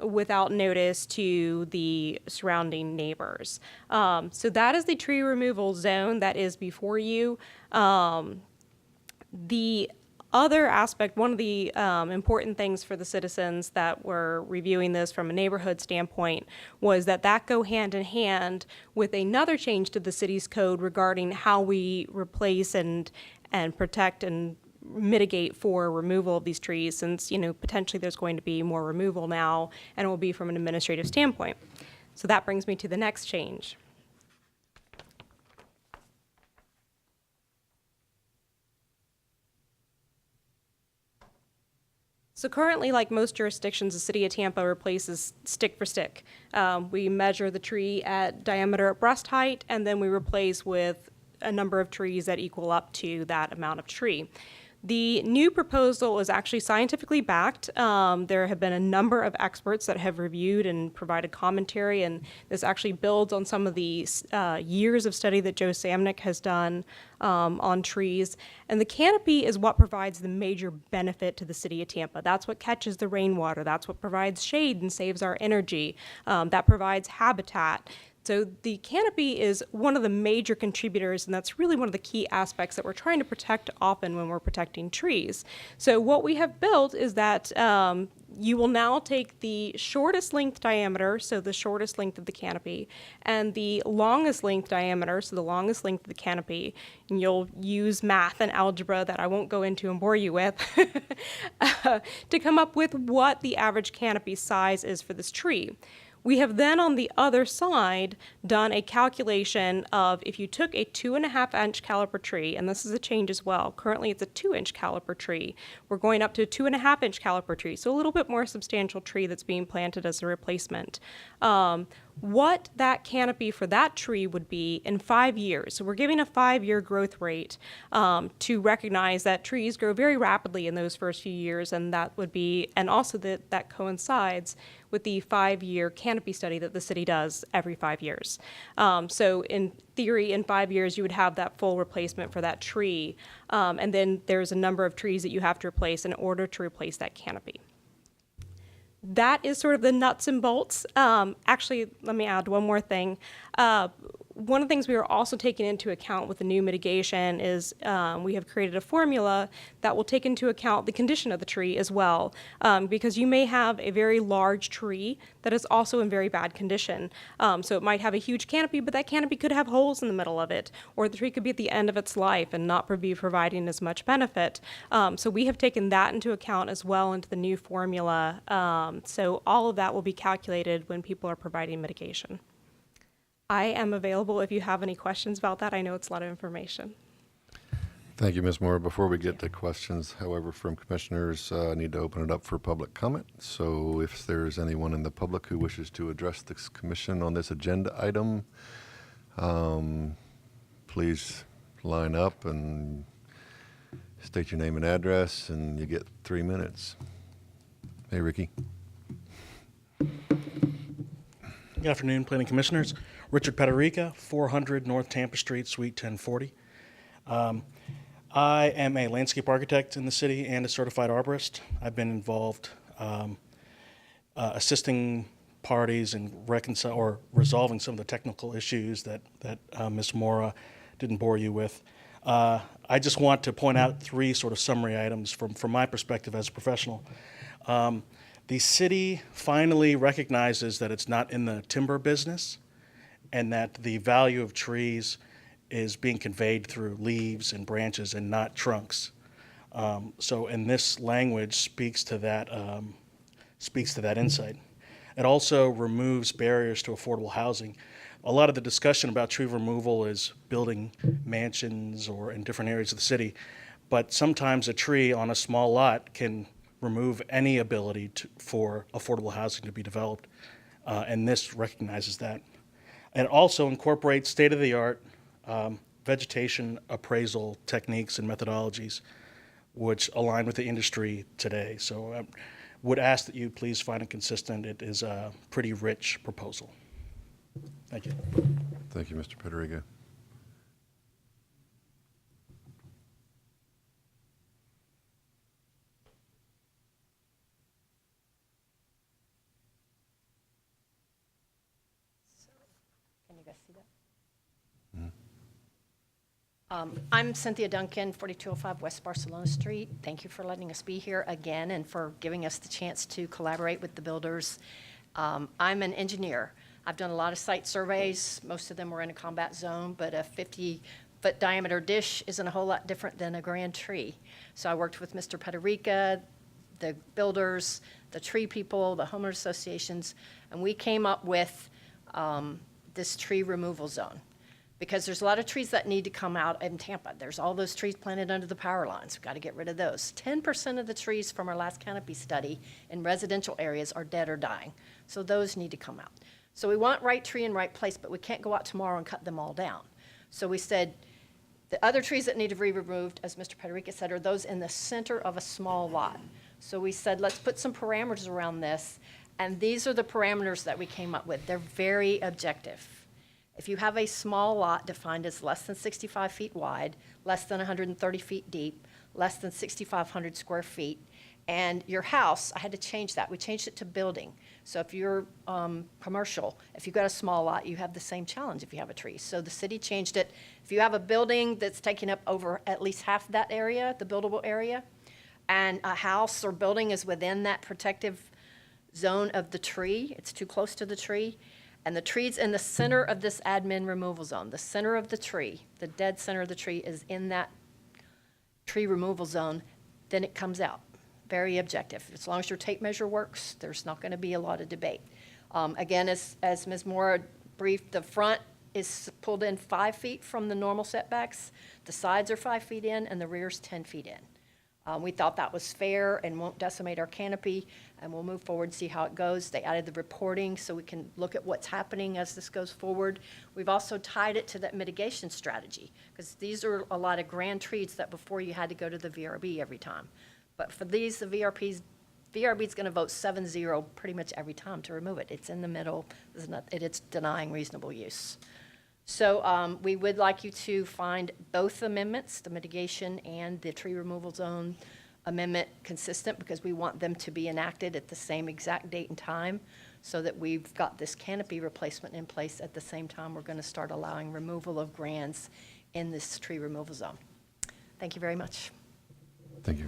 without notice to the surrounding neighbors. So that is the tree removal zone that is before you. The other aspect, one of the important things for the citizens that were reviewing this from a neighborhood standpoint was that go hand in hand with another change to the city's code regarding how we replace and protect and mitigate for removal of these trees, since potentially there's going to be more removal now, and it will be from an administrative standpoint. So that brings me to the next change. So currently, like most jurisdictions, the City of Tampa replaces stick for stick. We measure the tree at diameter at breast height, and then we replace with a number of trees that equal up to that amount of tree. The new proposal is actually scientifically backed. There have been a number of experts that have reviewed and provided commentary, and this actually builds on some of the years of study that Joe Samnick has done on trees. And the canopy is what provides the major benefit to the City of Tampa. That's what catches the rainwater. That's what provides shade and saves our energy. That provides habitat. So the canopy is one of the major contributors, and that's really one of the key aspects that we're trying to protect often when we're protecting trees. So what we have built is that You will now take the shortest length diameter, so the shortest length of the canopy, and the longest length diameter, so the longest length of the canopy, and you'll use math and algebra that I won't go into and bore you with, to come up with what the average canopy size is for this tree. We have then on the other side done a calculation of if you took a 2.5-inch caliper tree, and this is a change as well. Currently it's a 2-inch caliper tree. We're going up to a 2.5-inch caliper tree, so a little bit more substantial tree that's being planted as a replacement. What that canopy for that tree would be in 5 years. So we're giving a 5-year growth rate to recognize that trees grow very rapidly in those first few years, and that would be, and also that coincides with the 5-year canopy study that the city does every 5 years. So in theory, in 5 years, you would have that full replacement for that tree. And then there's a number of trees that you have to replace in order to replace that canopy. That is sort of the nuts and bolts. Actually, let me add one more thing. One of the things we are also taking into account with the new mitigation is we have created a formula that will take into account the condition of the tree as well, because you may have a very large tree that is also in very bad condition. So it might have a huge canopy, but that canopy could have holes in the middle of it, or the tree could be at the end of its life and not be providing as much benefit. So we have taken that into account as well into the new formula. So all of that will be calculated when people are providing mitigation. I am available if you have any questions about that. I know it's a lot of information. Thank you, Ms. Moore. Before we get to questions, however, from commissioners, I need to open it up for public comment. So if there's anyone in the public who wishes to address this commission on this agenda item, please line up and state your name and address, and you get 3 minutes. Hey, Ricky. Good afternoon, Planning Commissioners. Richard Pederica, 400 North Tampa Street, Suite 1040. I am a landscape architect in the city and a certified arborist. I've been involved assisting parties in resolving some of the technical issues that Ms. Mora didn't bore you with. I just want to point out 3 sort of summary items from my perspective as a professional. The city finally recognizes that it's not in the timber business and that the value of trees is being conveyed through leaves and branches and not trunks. And this language speaks to that insight. It also removes barriers to affordable housing. A lot of the discussion about tree removal is building mansions or in different areas of the city, but sometimes a tree on a small lot can remove any ability for affordable housing to be developed, and this recognizes that. And it also incorporates state-of-the-art vegetation appraisal techniques and methodologies, which align with the industry today. So I would ask that you please find it consistent. It is a pretty rich proposal. Thank you. Thank you, Mr. Pederica. Can you guys see that? I'm Cynthia Duncan, 4205 West Barcelona Street. Thank you for letting us be here again and for giving us the chance to collaborate with the builders. I'm an engineer. I've done a lot of site surveys. Most of them were in a combat zone, but a 50-foot diameter dish isn't a whole lot different than a grand tree. So I worked with Mr. Pederica, the builders, the tree people, the homeowner associations, and we came up with this tree removal zone. Because there's a lot of trees that need to come out in Tampa. There's all those trees planted under the power lines. We've got to get rid of those. 10% of the trees from our last canopy study in residential areas are dead or dying. So those need to come out. So we want right tree in right place, but we can't go out tomorrow and cut them all down. So we said the other trees that need to be removed, as Mr. Pederica said, are those in the center of a small lot. So we said, let's put some parameters around this. And these are the parameters that we came up with. They're very objective. If you have a small lot defined as less than 65 feet wide, less than 130 feet deep, less than 6,500 square feet, and your house, I had to change that. We changed it to building. So if you're commercial, if you've got a small lot, you have the same challenge if you have a tree. So the city changed it. If you have a building that's taking up over at least half that area, the buildable area, and a house or building is within that protective zone of the tree, it's too close to the tree, and the tree's in the center of this admin removal zone, the center of the tree, the dead center of the tree is in that tree removal zone, then it comes out. Very objective. As long as your tape measure works, there's not going to be a lot of debate. Again, as Ms. Mora briefed, the front is pulled in 5 feet from the normal setbacks, the sides are 5 feet in, and the rear's 10 feet in. We thought that was fair and won't decimate our canopy, and we'll move forward and see how it goes. They added the reporting so we can look at what's happening as this goes forward. We've also tied it to that mitigation strategy, because these are a lot of grand trees that before you had to go to the VRB every time. But for these, the VRB's going to vote 7-0 pretty much every time to remove it. It's in the middle, it's denying reasonable use. So we would like you to find both amendments, the mitigation and the tree removal zone amendment, consistent, because we want them to be enacted at the same exact date and time so that we've got this canopy replacement in place at the same time we're going to start allowing removal of grands in this tree removal zone. Thank you very much. Thank you.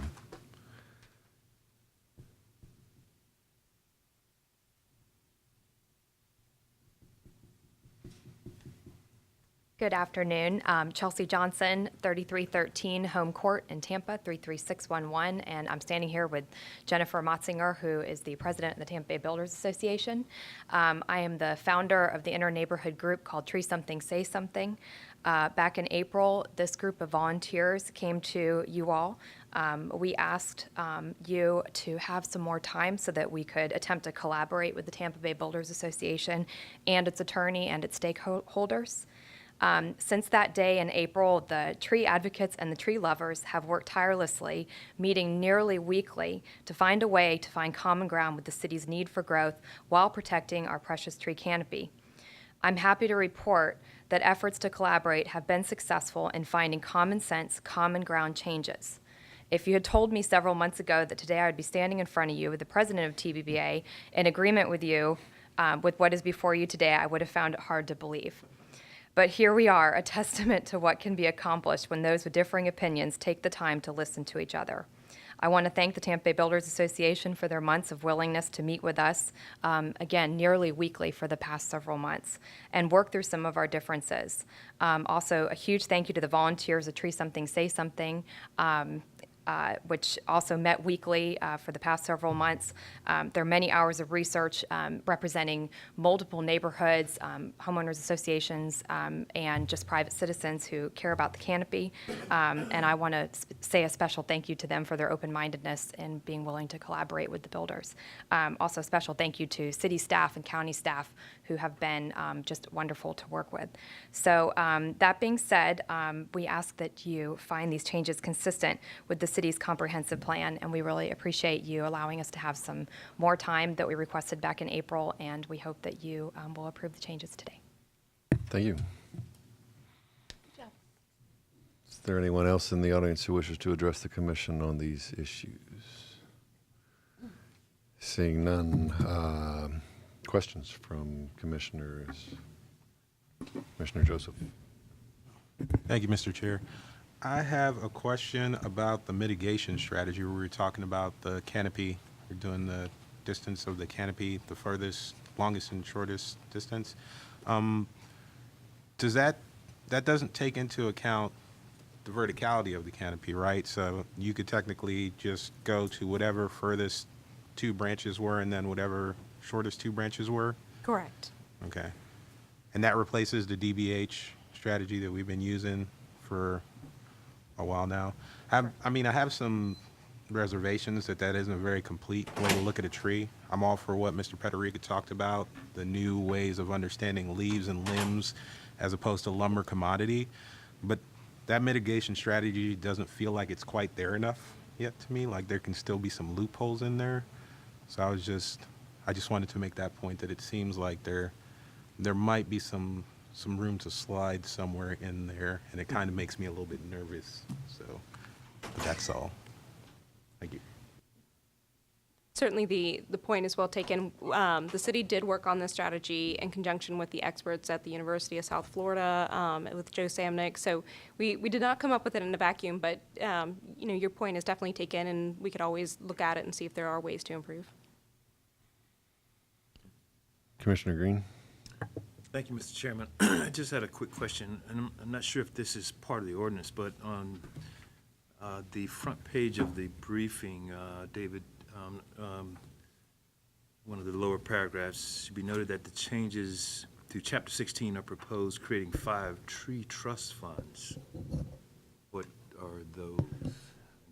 Good afternoon. Chelsea Johnson, 3313 Home Court in Tampa, 33611, and I'm standing here with Jennifer Motzinger, who is the president of the Tampa Bay Builders Association. I am the founder of the inter-neighborhood group called Tree Something, Say Something. Back in April, this group of volunteers came to you all. We asked you to have some more time so that we could attempt to collaborate with the Tampa Bay Builders Association and its attorney and its stakeholders. Since that day in April, the tree advocates and the tree lovers have worked tirelessly, meeting nearly weekly to find a way to find common ground with the city's need for growth while protecting our precious tree canopy. I'm happy to report that efforts to collaborate have been successful in finding common sense, common ground changes. If you had told me several months ago that today I would be standing in front of you with the president of TBBA in agreement with you with what is before you today, I would have found it hard to believe. But here we are, a testament to what can be accomplished when those with differing opinions take the time to listen to each other. I want to thank the Tampa Bay Builders Association for their months of willingness to meet with us, again, nearly weekly for the past several months, and work through some of our differences. Also, a huge thank you to the volunteers of Tree Something, Say Something, which also met weekly for the past several months. There are many hours of research representing multiple neighborhoods, homeowners associations, and just private citizens who care about the canopy. And I want to say a special thank you to them for their open-mindedness and being willing to collaborate with the builders. Also, a special thank you to city staff and county staff who have been just wonderful to work with. So that being said, we ask that you find these changes consistent with the city's comprehensive plan, and we really appreciate you allowing us to have some more time that we requested back in April, and we hope that you will approve the changes today. Thank you. Is there anyone else in the audience who wishes to address the commission on these issues? Seeing none, questions from commissioners? Commissioner Joseph. Thank you, Mr. Chair. I have a question about the mitigation strategy. We were talking about the canopy. We're doing the distance of the canopy, the furthest, longest and shortest distance. Does that doesn't take into account the verticality of the canopy, right? So you could technically just go to whatever furthest 2 branches were and then whatever shortest 2 branches were? Correct. Okay. And that replaces the DBH strategy that we've been using for a while now. I mean, I have some reservations that isn't a very complete way to look at a tree. I'm all for what Mr. Peterica talked about, the new ways of understanding leaves and limbs as opposed to lumber commodity. But that mitigation strategy doesn't feel like it's quite there enough yet to me. Like there can still be some loopholes in there. So I just wanted to make that point that it seems like there might be some room to slide somewhere in there, and it kind of makes me a little bit nervous. So but that's all. Thank you. Certainly, the point is well taken. The city did work on this strategy in conjunction with the experts at the University of South Florida, with Joe Samnick. So we did not come up with it in a vacuum, but your point is definitely taken, and we could always look at it and see if there are ways to improve. Commissioner Green? Thank you, Mr. Chairman. I just had a quick question, and I'm not sure if this is part of the ordinance, but on the front page of the briefing, David, one of the lower paragraphs, should be noted that the changes to Chapter 16 are proposed creating 5 tree trust funds. What are those?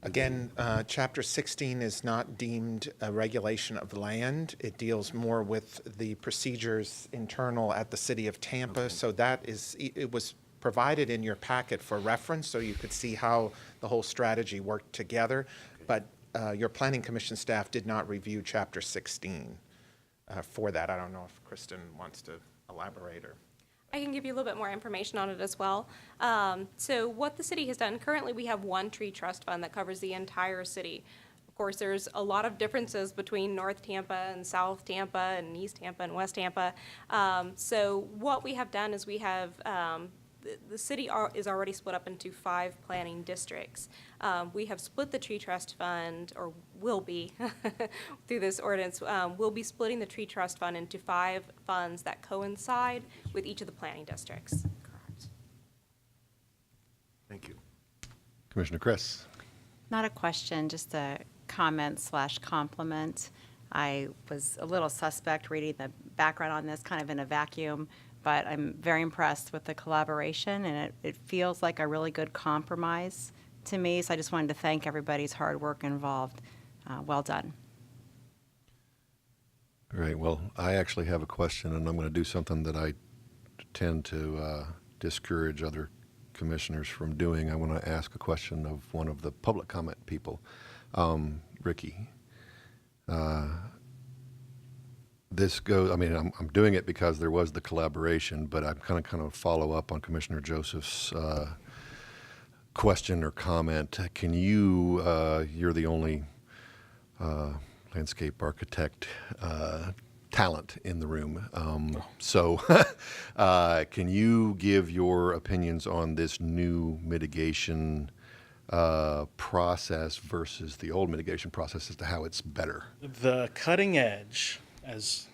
Again, Chapter 16 is not deemed a regulation of land. It deals more with the procedures internal at the city of Tampa. Okay. So it was provided in your packet for reference so you could see how the whole strategy worked together. Okay. But your Planning Commission staff did not review Chapter 16 for that. I don't know if Kristen wants to elaborate or... I can give you a little bit more information on it as well. So what the city has done, currently we have one tree trust fund that covers the entire city. Of course, there's a lot of differences between North Tampa and South Tampa and East Tampa and West Tampa. So what we have done is we have the city is already split up into 5 planning districts. We have split the tree trust fund, or will be through this ordinance, we'll be splitting the tree trust fund into 5 funds that coincide with each of the planning districts. Correct. Thank you. Commissioner Chris? Not a question, just a comment/compliment. I was a little suspect reading the background on this kind of in a vacuum, but I'm very impressed with the collaboration, and it feels like a really good compromise to me. So I just wanted to thank everybody's hard work involved. Well done. Great. Well, I actually have a question, and I'm going to do something that I tend to discourage other commissioners from doing. I want to ask a question of one of the public comment people. Ricky. This goes, I mean, I'm doing it because there was the collaboration, but I'm kind of follow up on Commissioner Joseph's question or comment. Can you, you're the only landscape architect talent in the room. So can you give your opinions on this new mitigation process versus the old mitigation process as to how it's better? The cutting edge, as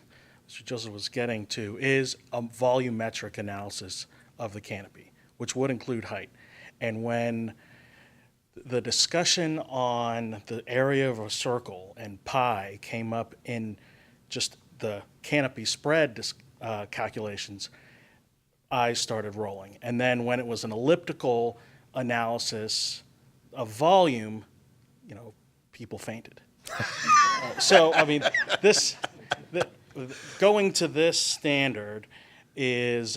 Mr. Joseph was getting to, is a volumetric analysis of the canopy, which would include height. And when the discussion on the area of a circle and pi came up in just the canopy spread calculations, eyes started rolling. And then when it was an elliptical analysis of volume, people fainted. So, I mean, going to this standard is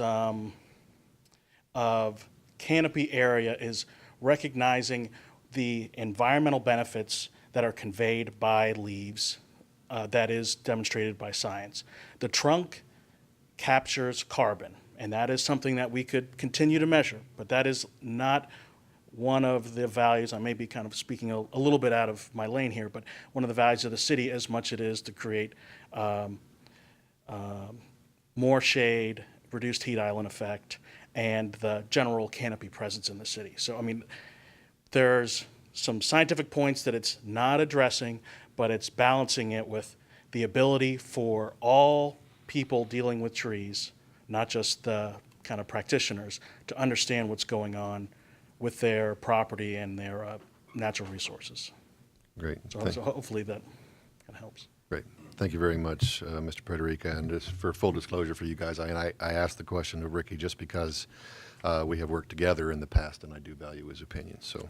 of canopy area is recognizing the environmental benefits that are conveyed by leaves, that is demonstrated by science. The trunk captures carbon, and that is something that we could continue to measure, but that is not one of the values. I may be kind of speaking a little bit out of my lane here, but one of the values of the city, as much it is to create more shade, reduced heat island effect, and the general canopy presence in the city. So, I mean, there's some scientific points that it's not addressing, but it's balancing it with the ability for all people dealing with trees, not just the kind of practitioners, to understand what's going on with their property and their natural resources. Great. So hopefully that kind of helps. Great. Thank you very much, Mr. Prederica. And just for full disclosure for you guys, I asked the question of Ricky just because we have worked together in the past, and I do value his opinion. So,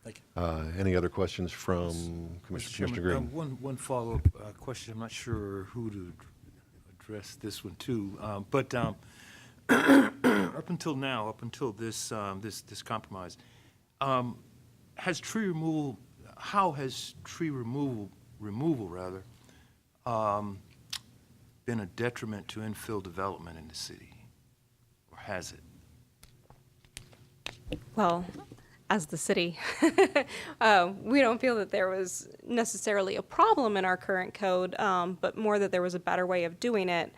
thank you. Any other questions from Commissioner Green? One follow-up question. I'm not sure who to address this one to, but up until now, up until this this compromise, has tree removal? How has tree removal rather been a detriment to infill development in the city, or has it? Well, as the city, we don't feel that there was necessarily a problem in our current code, but more that there was a better way of doing it.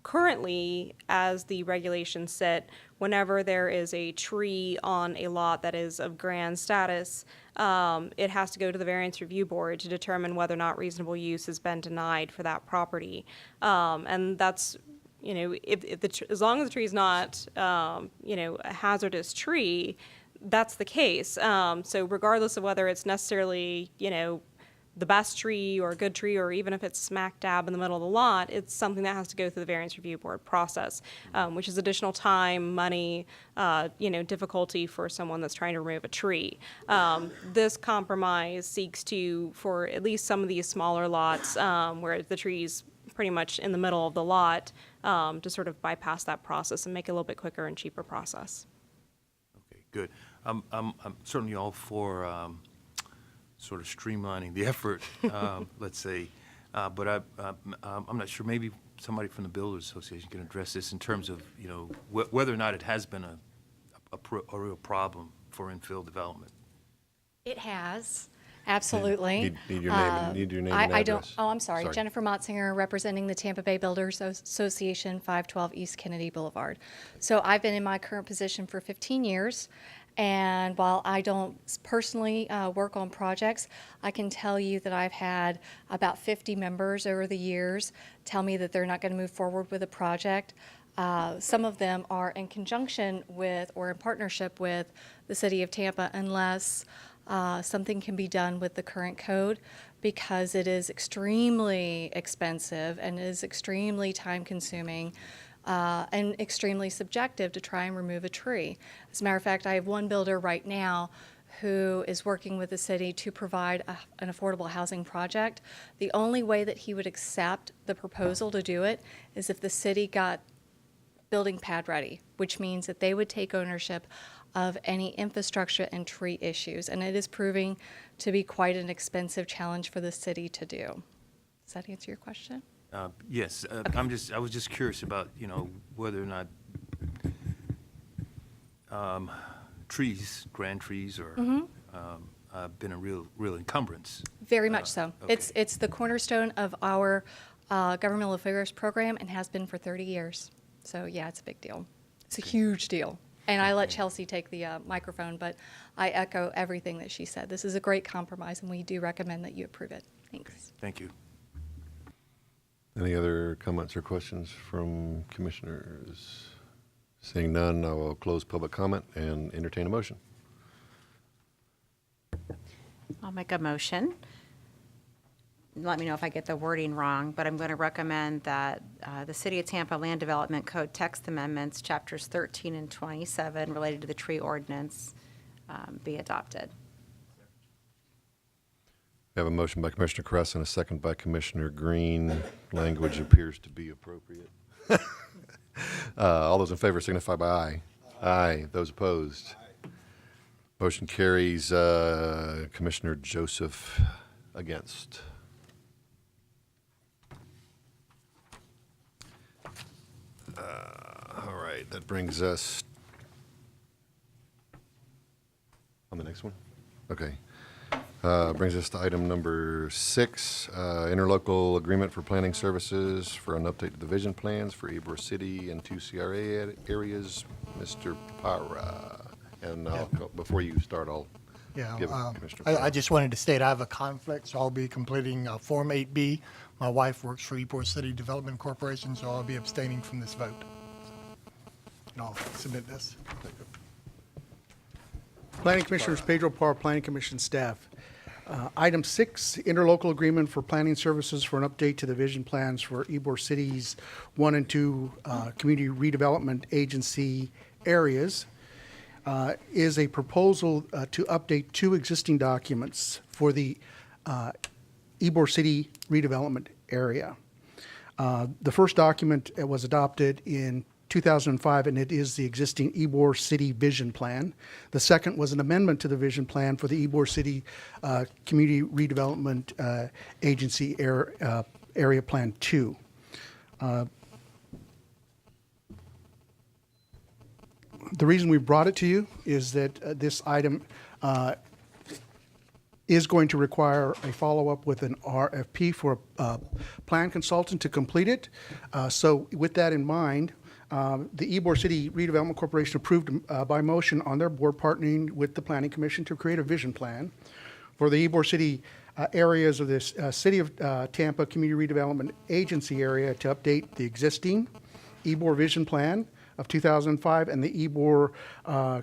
Currently, as the regulations sit, whenever there is a tree on a lot that is of grand status, it has to go to the variance review board to determine whether or not reasonable use has been denied for that property. And that's, you know, as long as the tree is not, you know, a hazardous tree, that's the case. So regardless of whether it's necessarily, you know, the best tree or a good tree, or even if it's smack dab in the middle of the lot, it's something that has to go through the variance review board process, which is additional time, money, you know, difficulty for someone that's trying to remove a tree. This compromise seeks to, for at least some of these smaller lots, where the tree's pretty much in the middle of the lot, to sort of bypass that process and make it a little bit quicker and cheaper process. Okay, good. I'm certainly all for sort of streamlining the effort, let's say, but I'm not sure. Maybe somebody from the Builders Association can address this in terms of, you know, whether or not it has been a real problem for infill development. It has. Absolutely. Need your name, need your name and I don't, address. oh, I'm sorry. Jennifer Motzinger, representing the Tampa Bay Builders Association, 512 East Kennedy Boulevard. So I've been in my current position for 15 years. And while I don't personally work on projects, I can tell you that I've had about 50 members over the years tell me that they're not going to move forward with a project. Some of them are in conjunction with or in partnership with the City of Tampa unless something can be done with the current code, because it is extremely expensive and is extremely time-consuming. And extremely subjective to try and remove a tree. As a matter of fact, I have one builder right now who is working with the city to provide an affordable housing project. The only way that he would accept the proposal to do it is if the city got building pad ready, which means that they would take ownership of any infrastructure and tree issues. And it is proving to be quite an expensive challenge for the city to do. Does that answer your question? Yes, I was just curious about, you know, whether or not trees, grand trees, or been a real encumbrance. Very much so. Okay. It's the cornerstone of our governmental affairs program and has been for 30 years. So yeah, it's a big deal. It's a huge deal. And I let Chelsea take the microphone, but I echo everything that she said. This is a great compromise, and we do recommend that you approve it. Thanks. Okay. Thank you. Any other comments or questions from commissioners? Seeing none, I will close public comment and entertain a motion. I'll make a motion. Let me know if I get the wording wrong, but I'm going to recommend that the City of Tampa Land Development Code text amendments, chapters 13 and 27 related to the tree ordinance, be adopted. We have a motion by Commissioner Kress and a second by Commissioner Green. Language appears to be appropriate. All those in favor signify by aye. Aye. Those opposed? Motion carries. Commissioner Joseph against. All right, that brings us on the next one. Okay. Brings us to item number 6, interlocal agreement for planning services for an update to the vision plans for Ybor City and 2 CRA areas. Mr. Para. And before you start, I'll give it to Commissioner Para. I just wanted to state I have a conflict, so I'll be completing Form 8B. My wife works for Ybor City Development Corporation, so I'll be abstaining from this vote. And I'll submit this. Planning Commissioners, Pedro Parr, Planning Commission staff. Item 6, interlocal agreement for planning services for an update to the vision plans for Ybor City's 1 and 2 community redevelopment agency areas, is a proposal to update 2 existing documents for the Ybor City redevelopment area. The first document was adopted in 2005, and it is the existing Ybor City Vision Plan. The second was an amendment to the Vision Plan for the Ybor City Community Redevelopment Agency Area Plan 2. The reason we brought it to you is that this item is going to require a follow-up with an RFP for a plan consultant to complete it. So with that in mind, the Ybor City Redevelopment Corporation approved by motion on their board partnering with the Planning Commission to create a vision plan for the Ybor City areas of this City of Tampa Community Redevelopment Agency area to update the existing Ybor Vision Plan of 2005 and the Ybor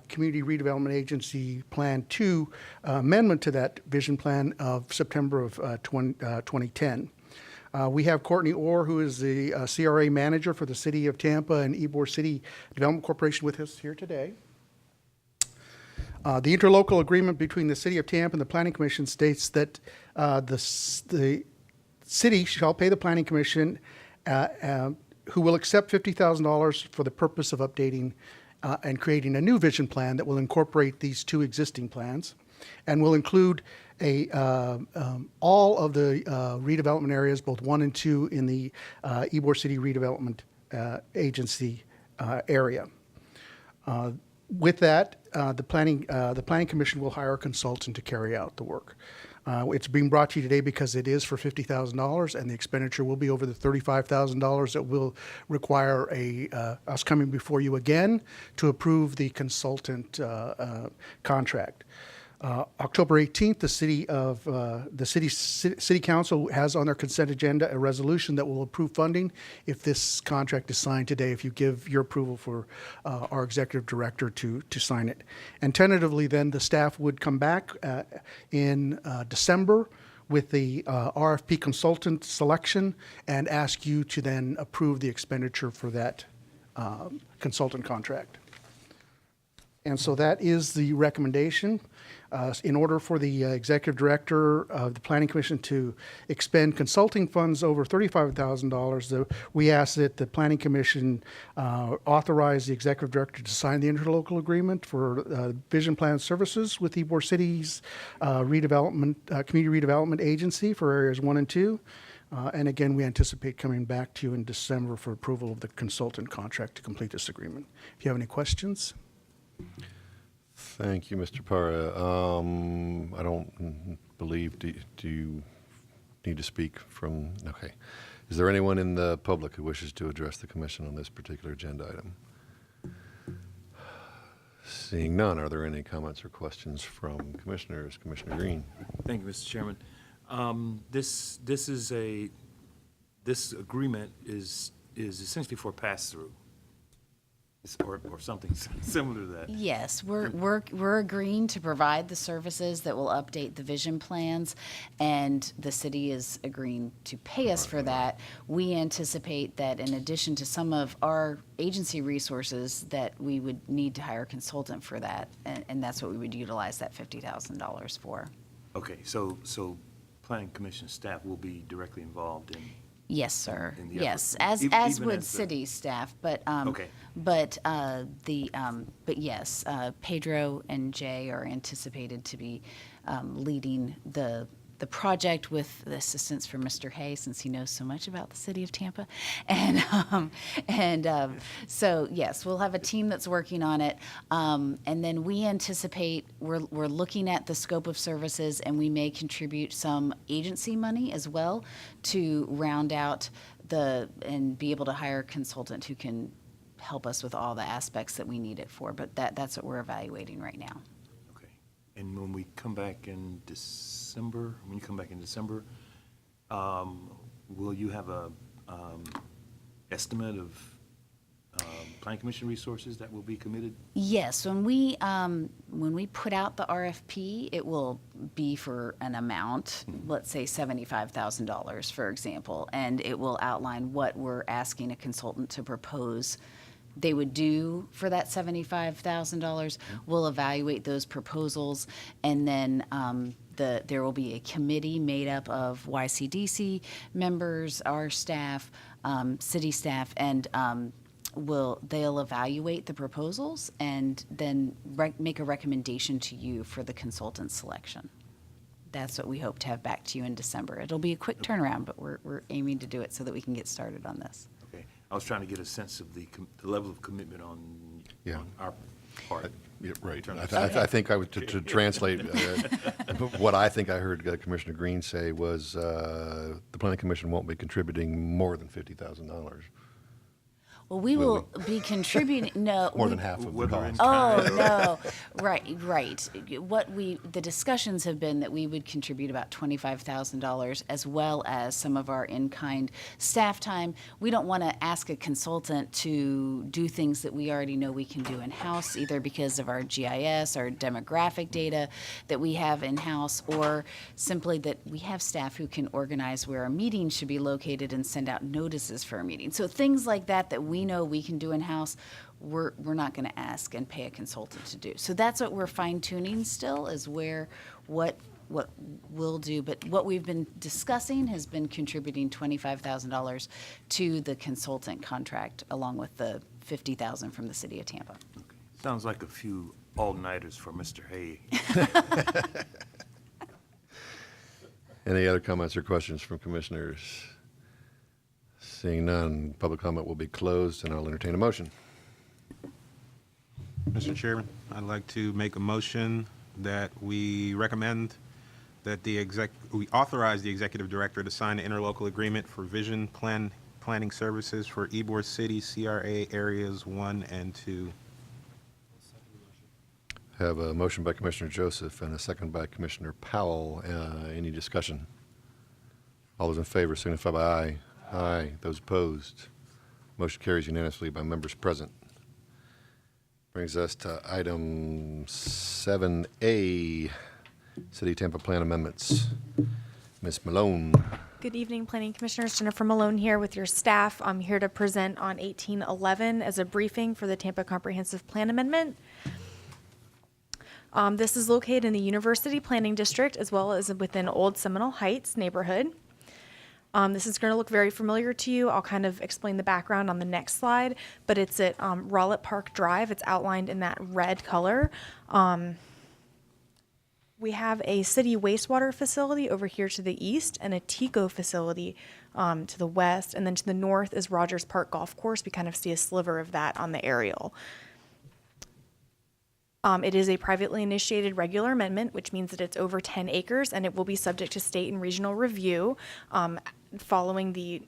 Community Redevelopment Agency Plan 2 amendment to that vision plan of September of 2010. We have Courtney Orr, who is the CRA manager for the City of Tampa and Ybor City Development Corporation, with us here today. The interlocal agreement between the City of Tampa and the Planning Commission states that the city shall pay the Planning Commission, who will accept $50,000 for the purpose of updating and creating a new vision plan that will incorporate these two existing plans and will include all of the redevelopment areas, both 1 and 2, in the Ybor City Redevelopment Agency area. With that, the Planning Commission will hire a consultant to carry out the work. It's being brought to you today because it is for $50,000, and the expenditure will be over the $35,000 that will require us coming before you again to approve the consultant contract. October 18th, the city council has on their consent agenda a resolution that will approve funding if this contract is signed today, if you give your approval for our executive director to sign it. And tentatively then, the staff would come back in December with the RFP consultant selection and ask you to then approve the expenditure for that consultant contract. And so that is the recommendation. In order for the executive director of the Planning Commission to expend consulting funds over $35,000, we ask that the Planning Commission authorize the executive director to sign the interlocal agreement for vision plan services with Ybor City's community redevelopment agency for areas 1 and 2. And again, we anticipate coming back to you in December for approval of the consultant contract to complete this agreement. If you have any questions. Thank you, Mr. Parra. I don't believe, do you need to speak from, okay. Is there anyone in the public who wishes to address the commission on this particular agenda item? Seeing none, are there any comments or questions from commissioners? Commissioner Green. Thank you, Mr. Chairman. This agreement is essentially for pass-through. Or something similar to that. Yes, we're agreeing to provide the services that will update the vision plans, and the city is agreeing to pay us for that. We anticipate that in addition to some of our agency resources, that we would need to hire a consultant for that, and that's what we would utilize that $50,000 for. Okay, so Planning Commission staff will be directly involved in. Yes, sir. Yes, effort. as Even would as the- city staff, but Okay. but yes, Pedro and Jay are anticipated to be leading the project with the assistance from Mr. Hay, since he knows so much about the city of Tampa, and so yes, we'll have a team that's working on it, and then we anticipate we're looking at the scope of services, and we may contribute some agency money as well to round out and be able to hire a consultant who can help us with all the aspects that we need it for. But that's what we're evaluating right now. And when we come back in December, will you have a estimate of Planning Commission resources that will be committed? Yes, when we put out the RFP, it will be for an amount, let's say $75,000, for example, and it will outline what we're asking a consultant to propose they would do for that $75,000. We'll evaluate those proposals, and then there will be a committee made up of YCDC members, our staff, city staff, and they'll evaluate the proposals and then make a recommendation to you for the consultant selection. That's what we hope to have back to you in December. It'll be a quick turnaround, but we're aiming to do it so that we can get started on this. Okay, I was trying to get a sense of the level of commitment on our part. Yeah, right. In I, terms of- I think I would, to translate, what I think I heard Commissioner Green say was the Planning Commission won't be contributing more than $50,000. Well, we will be contributing, no. More we- than half of the Whether in cost. Oh, kind or- no, right. The discussions have been that we would contribute about $25,000 as well as some of our in-kind staff time. We don't want to ask a consultant to do things that we already know we can do in-house, either because of our GIS, our demographic data that we have in-house, or simply that we have staff who can organize where our meetings should be located and send out notices for our meetings. So things like that we know we can do in-house, we're not going to ask and pay a consultant to do. So that's what we're fine-tuning still, is what we'll do. But what we've been discussing has been contributing $25,000 to the consultant contract, along with the $50,000 from the city of Tampa. Sounds like a few all-nighters for Mr. Hay. Any other comments or questions from commissioners? Seeing none, public comment will be closed, and I'll entertain a motion. Mr. Chairman, I'd like to make a motion that we recommend that we authorize the executive director to sign an interlocal agreement for vision planning services for Ybor City CRA areas 1 and 2. Have a motion by Commissioner Joseph and a second by Commissioner Powell. Any discussion? All those in favor signify by aye. Aye. Those opposed? Motion carries unanimously by members present. Brings us to item 7A, City of Tampa Plan Amendments. Ms. Malone. Good evening, Planning Commissioners. Jennifer Malone here with your staff. I'm here to present on 1811 as a briefing for the Tampa Comprehensive Plan Amendment. This is located in the University Planning District as well as within Old Seminole Heights neighborhood. This is going to look very familiar to you. I'll kind of explain the background on the next slide, but it's at Rowlett Park Drive. It's outlined in that red color. We have a city wastewater facility over here to the east and a TECO facility to the west, and then to the north is Rogers Park Golf Course. We kind of see a sliver of that on the aerial. It is a privately initiated regular amendment, which means that it's over 10 acres, and it will be subject to state and regional review following the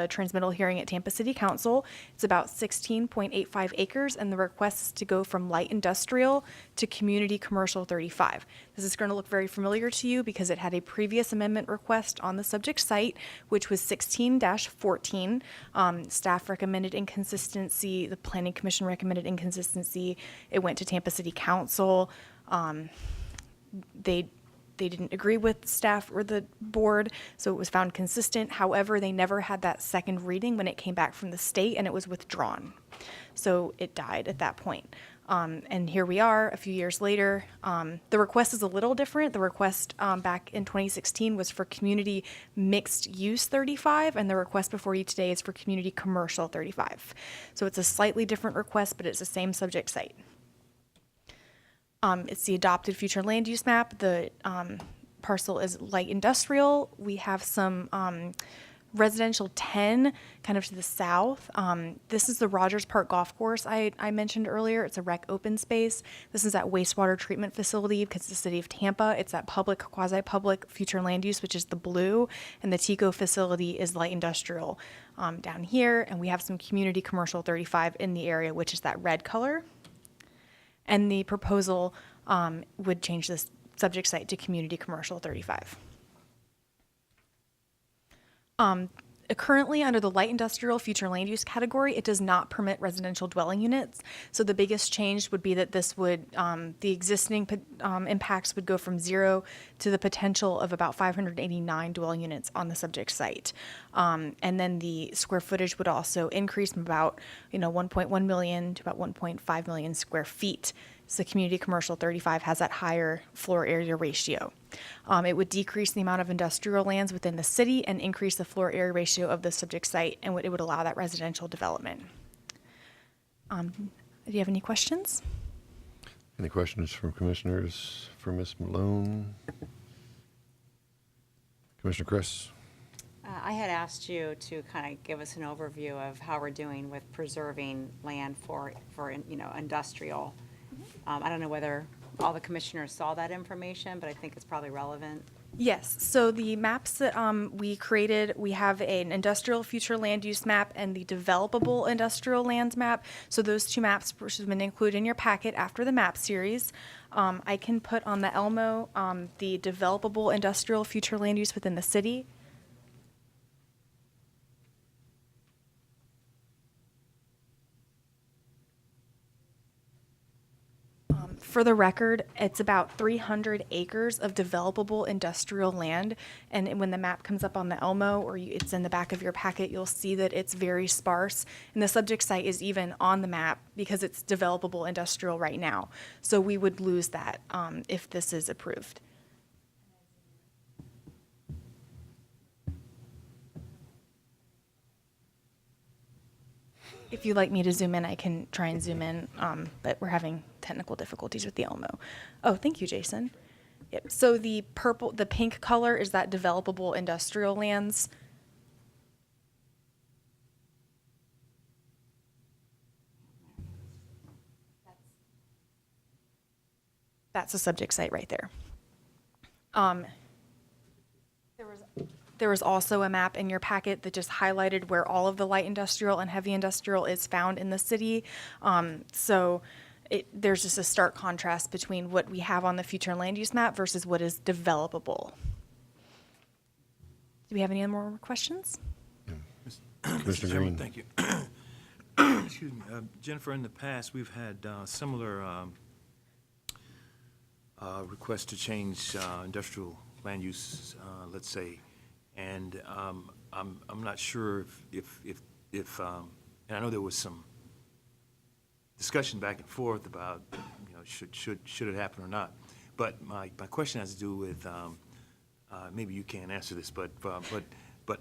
transmittal hearing at Tampa City Council. It's about 16.85 acres, and the request is to go from light industrial to community commercial 35. This is going to look very familiar to you because it had a previous amendment request on the subject site, which was 16-14. Staff recommended inconsistency. The Planning Commission recommended inconsistency. It went to Tampa City Council. They didn't agree with staff or the board, so it was found consistent. However, they never had that second reading when it came back from the state, and it was withdrawn. So it died at that point. And here we are a few years later. The request is a little different. The request back in 2016 was for community mixed use 35, and the request before you today is for community commercial 35. So it's a slightly different request, but it's the same subject site. It's the adopted future land use map. The parcel is light industrial. We have some residential 10 kind of to the south. This is the Rogers Park Golf Course I mentioned earlier. It's a rec open space. This is that wastewater treatment facility because it's the city of Tampa. It's that public, quasi-public future land use, which is the blue, and the TECO facility is light industrial down here. And we have some community commercial 35 in the area, which is that red color. And the proposal would change this subject site to community commercial 35. Currently, under the light industrial future land use category, it does not permit residential dwelling units. So the biggest change would be that this would, the existing impacts would go from 0 to the potential of about 589 dwelling units on the subject site. And then the square footage would also increase from about 1.1 million to about 1.5 million square feet. So community commercial 35 has that higher floor area ratio. It would decrease the amount of industrial lands within the city and increase the floor area ratio of the subject site, and it would allow that residential development. Do you have any questions? Any questions from commissioners for Ms. Malone? Commissioner Chris? I had asked you to kind of give us an overview of how we're doing with preserving land for industrial. I don't know whether all the commissioners saw that information, but I think it's probably relevant. Yes, so the maps that we created, we have an industrial future land use map and the developable industrial lands map. So those two maps have been included in your packet after the map series. I can put on the Elmo the developable industrial future land use within the city. For the record, it's about 300 acres of developable industrial land. And when the map comes up on the Elmo, or it's in the back of your packet, you'll see that it's very sparse. And the subject site is even on the map because it's developable industrial right now. So we would lose that if this is approved. If you'd like me to zoom in, I can try and zoom in, but we're having technical difficulties with the Elmo. Oh, thank you, Jason. Yep. So the pink color is that developable industrial lands. That's the subject site right there. There was also a map in your packet that just highlighted where all of the light industrial and heavy industrial is found in the city. There's just a stark contrast between what we have on the future land use map versus what is developable. Do we have any more questions? Mr. Green. Thank you. Excuse me. Jennifer, in the past, we've had similar requests to change industrial land use, let's say. And I'm not sure if and I know there was some discussion back and forth about should it happen or not. But my question has to do with maybe you can't answer this, but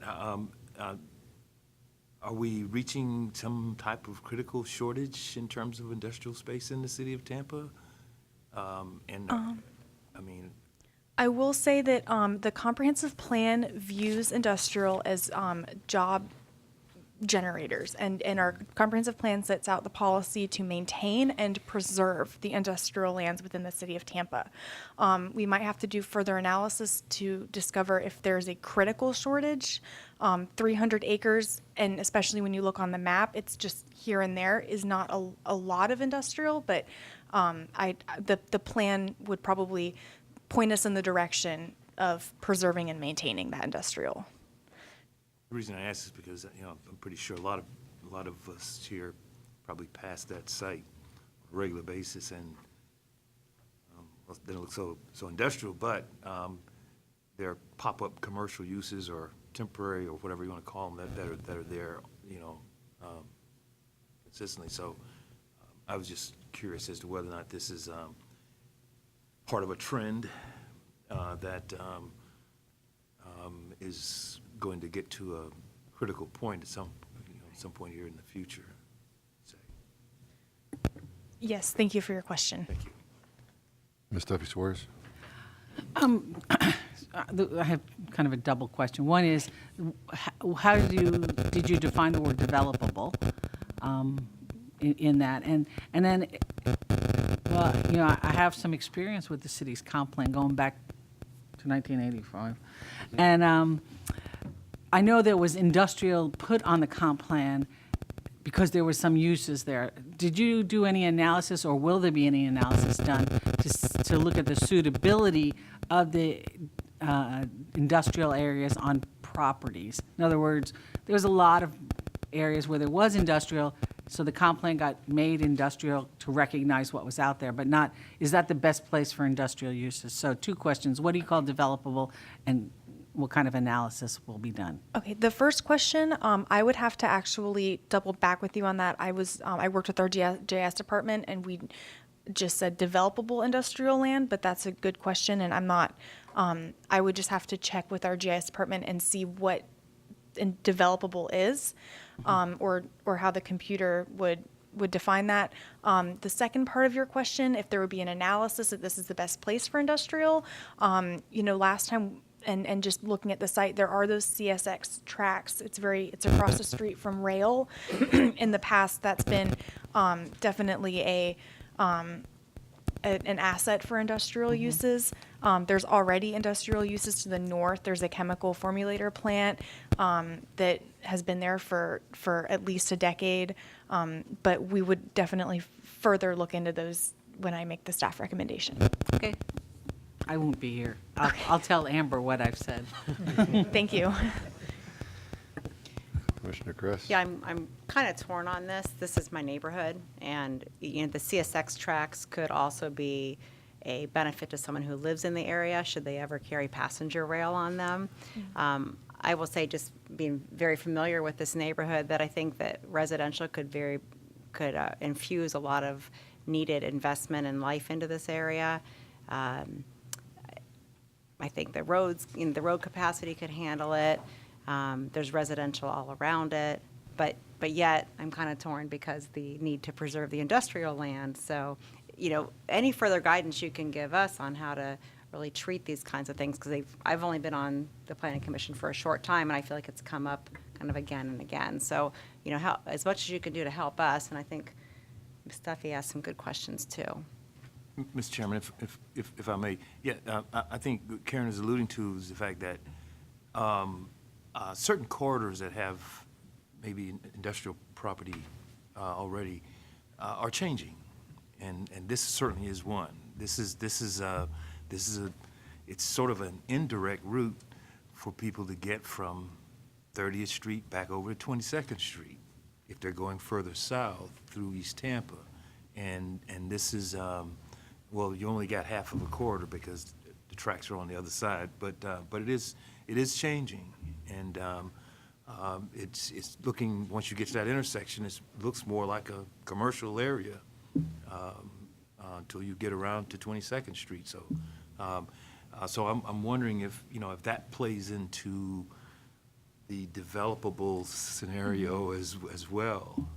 are we reaching some type of critical shortage in terms of industrial space in the city of Tampa? I will say that the comprehensive plan views industrial as job generators, and our comprehensive plan sets out the policy to maintain and preserve the industrial lands within the city of Tampa. We might have to do further analysis to discover if there's a critical shortage. 300 acres, and especially when you look on the map, it's just here and there, is not a lot of industrial, but the plan would probably point us in the direction of preserving and maintaining that industrial. The reason I ask is because I'm pretty sure a lot of us here probably pass that site on a regular basis, and they don't look so industrial, but there are pop-up commercial uses or temporary or whatever you want to call them that are there consistently. So I was just curious as to whether or not this is part of a trend that is going to get to a critical point at some point here in the future. Yes, thank you for your question. Thank you. Ms. Duffy Suarez. I have kind of a double question. One is, how did you define the word developable in that? And then, well, I have some experience with the city's comp plan going back to 1985. And I know there was industrial put on the comp plan because there were some uses there. Did you do any analysis, or will there be any analysis done to look at the suitability of the industrial areas on properties? In other words, there was a lot of areas where there was industrial, so the comp plan got made industrial to recognize what was out there, but not, is that the best place for industrial uses? So 2 questions. What do you call developable, and what kind of analysis will be done? Okay, the first question, I would have to actually double back with you on that. I worked with our GIS department, and we just said developable industrial land, but that's a good question, and I'm not, I would just have to check with our GIS department and see what developable is, or how the computer would define that. The second part of your question, if there would be an analysis that this is the best place for industrial, last time and just looking at the site, there are those CSX tracks. It's across the street from rail. In the past, that's been definitely an asset for industrial uses. There's already industrial uses to the north. There's a chemical formulator plant that has been there for at least a decade. But we would definitely further look into those when I make the staff recommendation. Okay. I won't be here. I'll tell Amber what I've said. Thank you. Commissioner Kress? Yeah, I'm kind of torn on this. This is my neighborhood, and the CSX tracks could also be a benefit to someone who lives in the area, should they ever carry passenger rail on them. I will say, just being very familiar with this neighborhood, that I think that residential could infuse a lot of needed investment and life into this area. I think the roads, the road capacity could handle it. There's residential all around it, but yet I'm kind of torn because the need to preserve the industrial land. So, any further guidance you can give us on how to really treat these kinds of things, because I've only been on the Planning Commission for a short time, and I feel like it's come up kind of again and again. So, as much as you can do to help us, and I think Ms. Duffy asked some good questions too. Mr. Chairman, if I may, I think Karen is alluding to is the fact that certain corridors that have maybe industrial property already are changing, and this certainly is one. This is it's sort of an indirect route for people to get from 30th Street back over to 22nd Street if they're going further south through East Tampa, and this is well, you only got half of a corridor because the tracks are on the other side, but it is changing, and it's looking, once you get to that intersection, it looks more like a commercial area until you get around to 22nd Street. So, so I'm wondering if that plays into the developable scenario as well.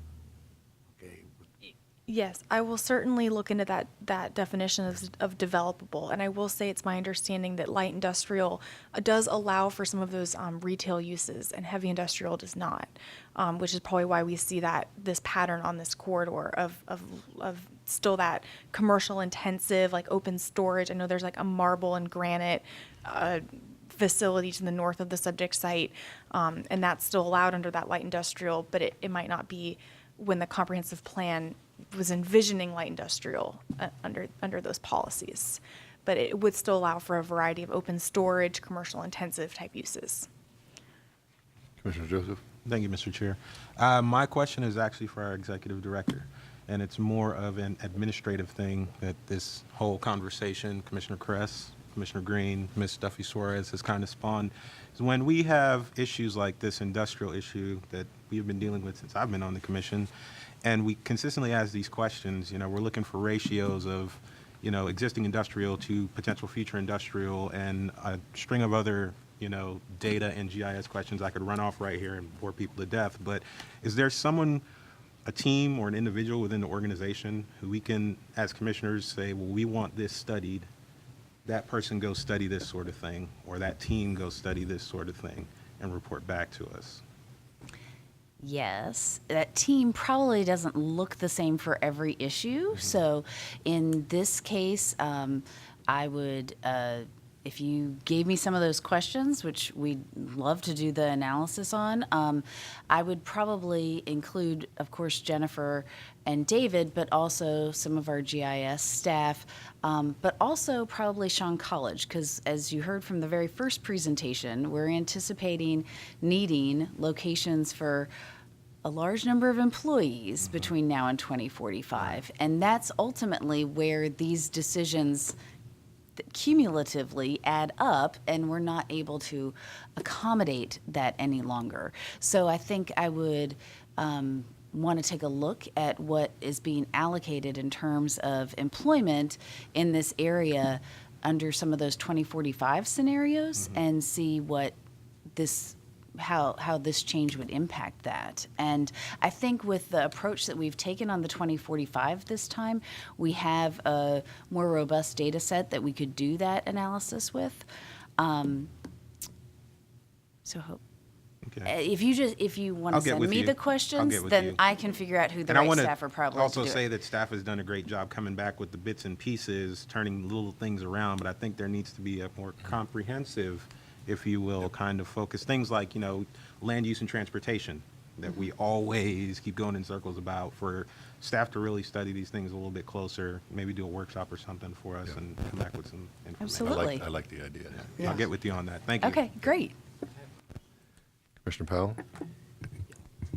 Yes, I will certainly look into that definition of developable, and I will say it's my understanding that light industrial does allow for some of those retail uses, and heavy industrial does not, which is probably why we see this pattern on this corridor of still that commercial intensive, like open storage. I know there's like a marble and granite facility to the north of the subject site, and that's still allowed under that light industrial, but it might not be when the comprehensive plan was envisioning light industrial under those policies. But it would still allow for a variety of open storage, commercial intensive type uses. Commissioner Joseph? Thank you, Mr. Chair. My question is actually for our executive director, and it's more of an administrative thing that this whole conversation, Commissioner Kress, Commissioner Green, Ms. Duffy Suarez, has kind of spawned. Is when we have issues like this industrial issue that we've been dealing with since I've been on the commission, and we consistently ask these questions, we're looking for ratios of, existing industrial to potential future industrial, and a string of other, data and GIS questions I could run off right here and bore people to death. But is there someone, a team or an individual within the organization who we can, as commissioners, say, well, we want this studied, that person go study this sort of thing, or that team go study this sort of thing and report back to us? Yes, that team probably doesn't look the same for every issue. So in this case, I would, if you gave me some of those questions, which we'd love to do the analysis on, I would probably include, of course, Jennifer and David, but also some of our GIS staff, but also probably Sean College, because as you heard from the very first presentation, we're anticipating needing locations for a large number of employees between now and 2045. And that's ultimately where these decisions cumulatively add up, and we're not able to accommodate that any longer. So I think I would want to take a look at what is being allocated in terms of employment in this area under some of those 2045 scenarios and see what this how this change would impact that. And I think with the approach that we've taken on the 2045 this time, we have a more robust data set that we could do that analysis with. So hope. Okay. If you want I'll to get send with me you. the I'll questions, get with then you. I can figure out who the And I right want staff are probably also to do say it. that staff has done a great job coming back with the bits and pieces, turning little things around, but I think there needs to be a more comprehensive, if you will, kind of focus. Things like, land use and transportation that we always keep going in circles about, for staff to really study these things a little bit closer, maybe do a workshop or something for us and come back with some information. Absolutely. I like the idea. I'll get with you on that. Thank you. Okay, great. Commissioner Powell?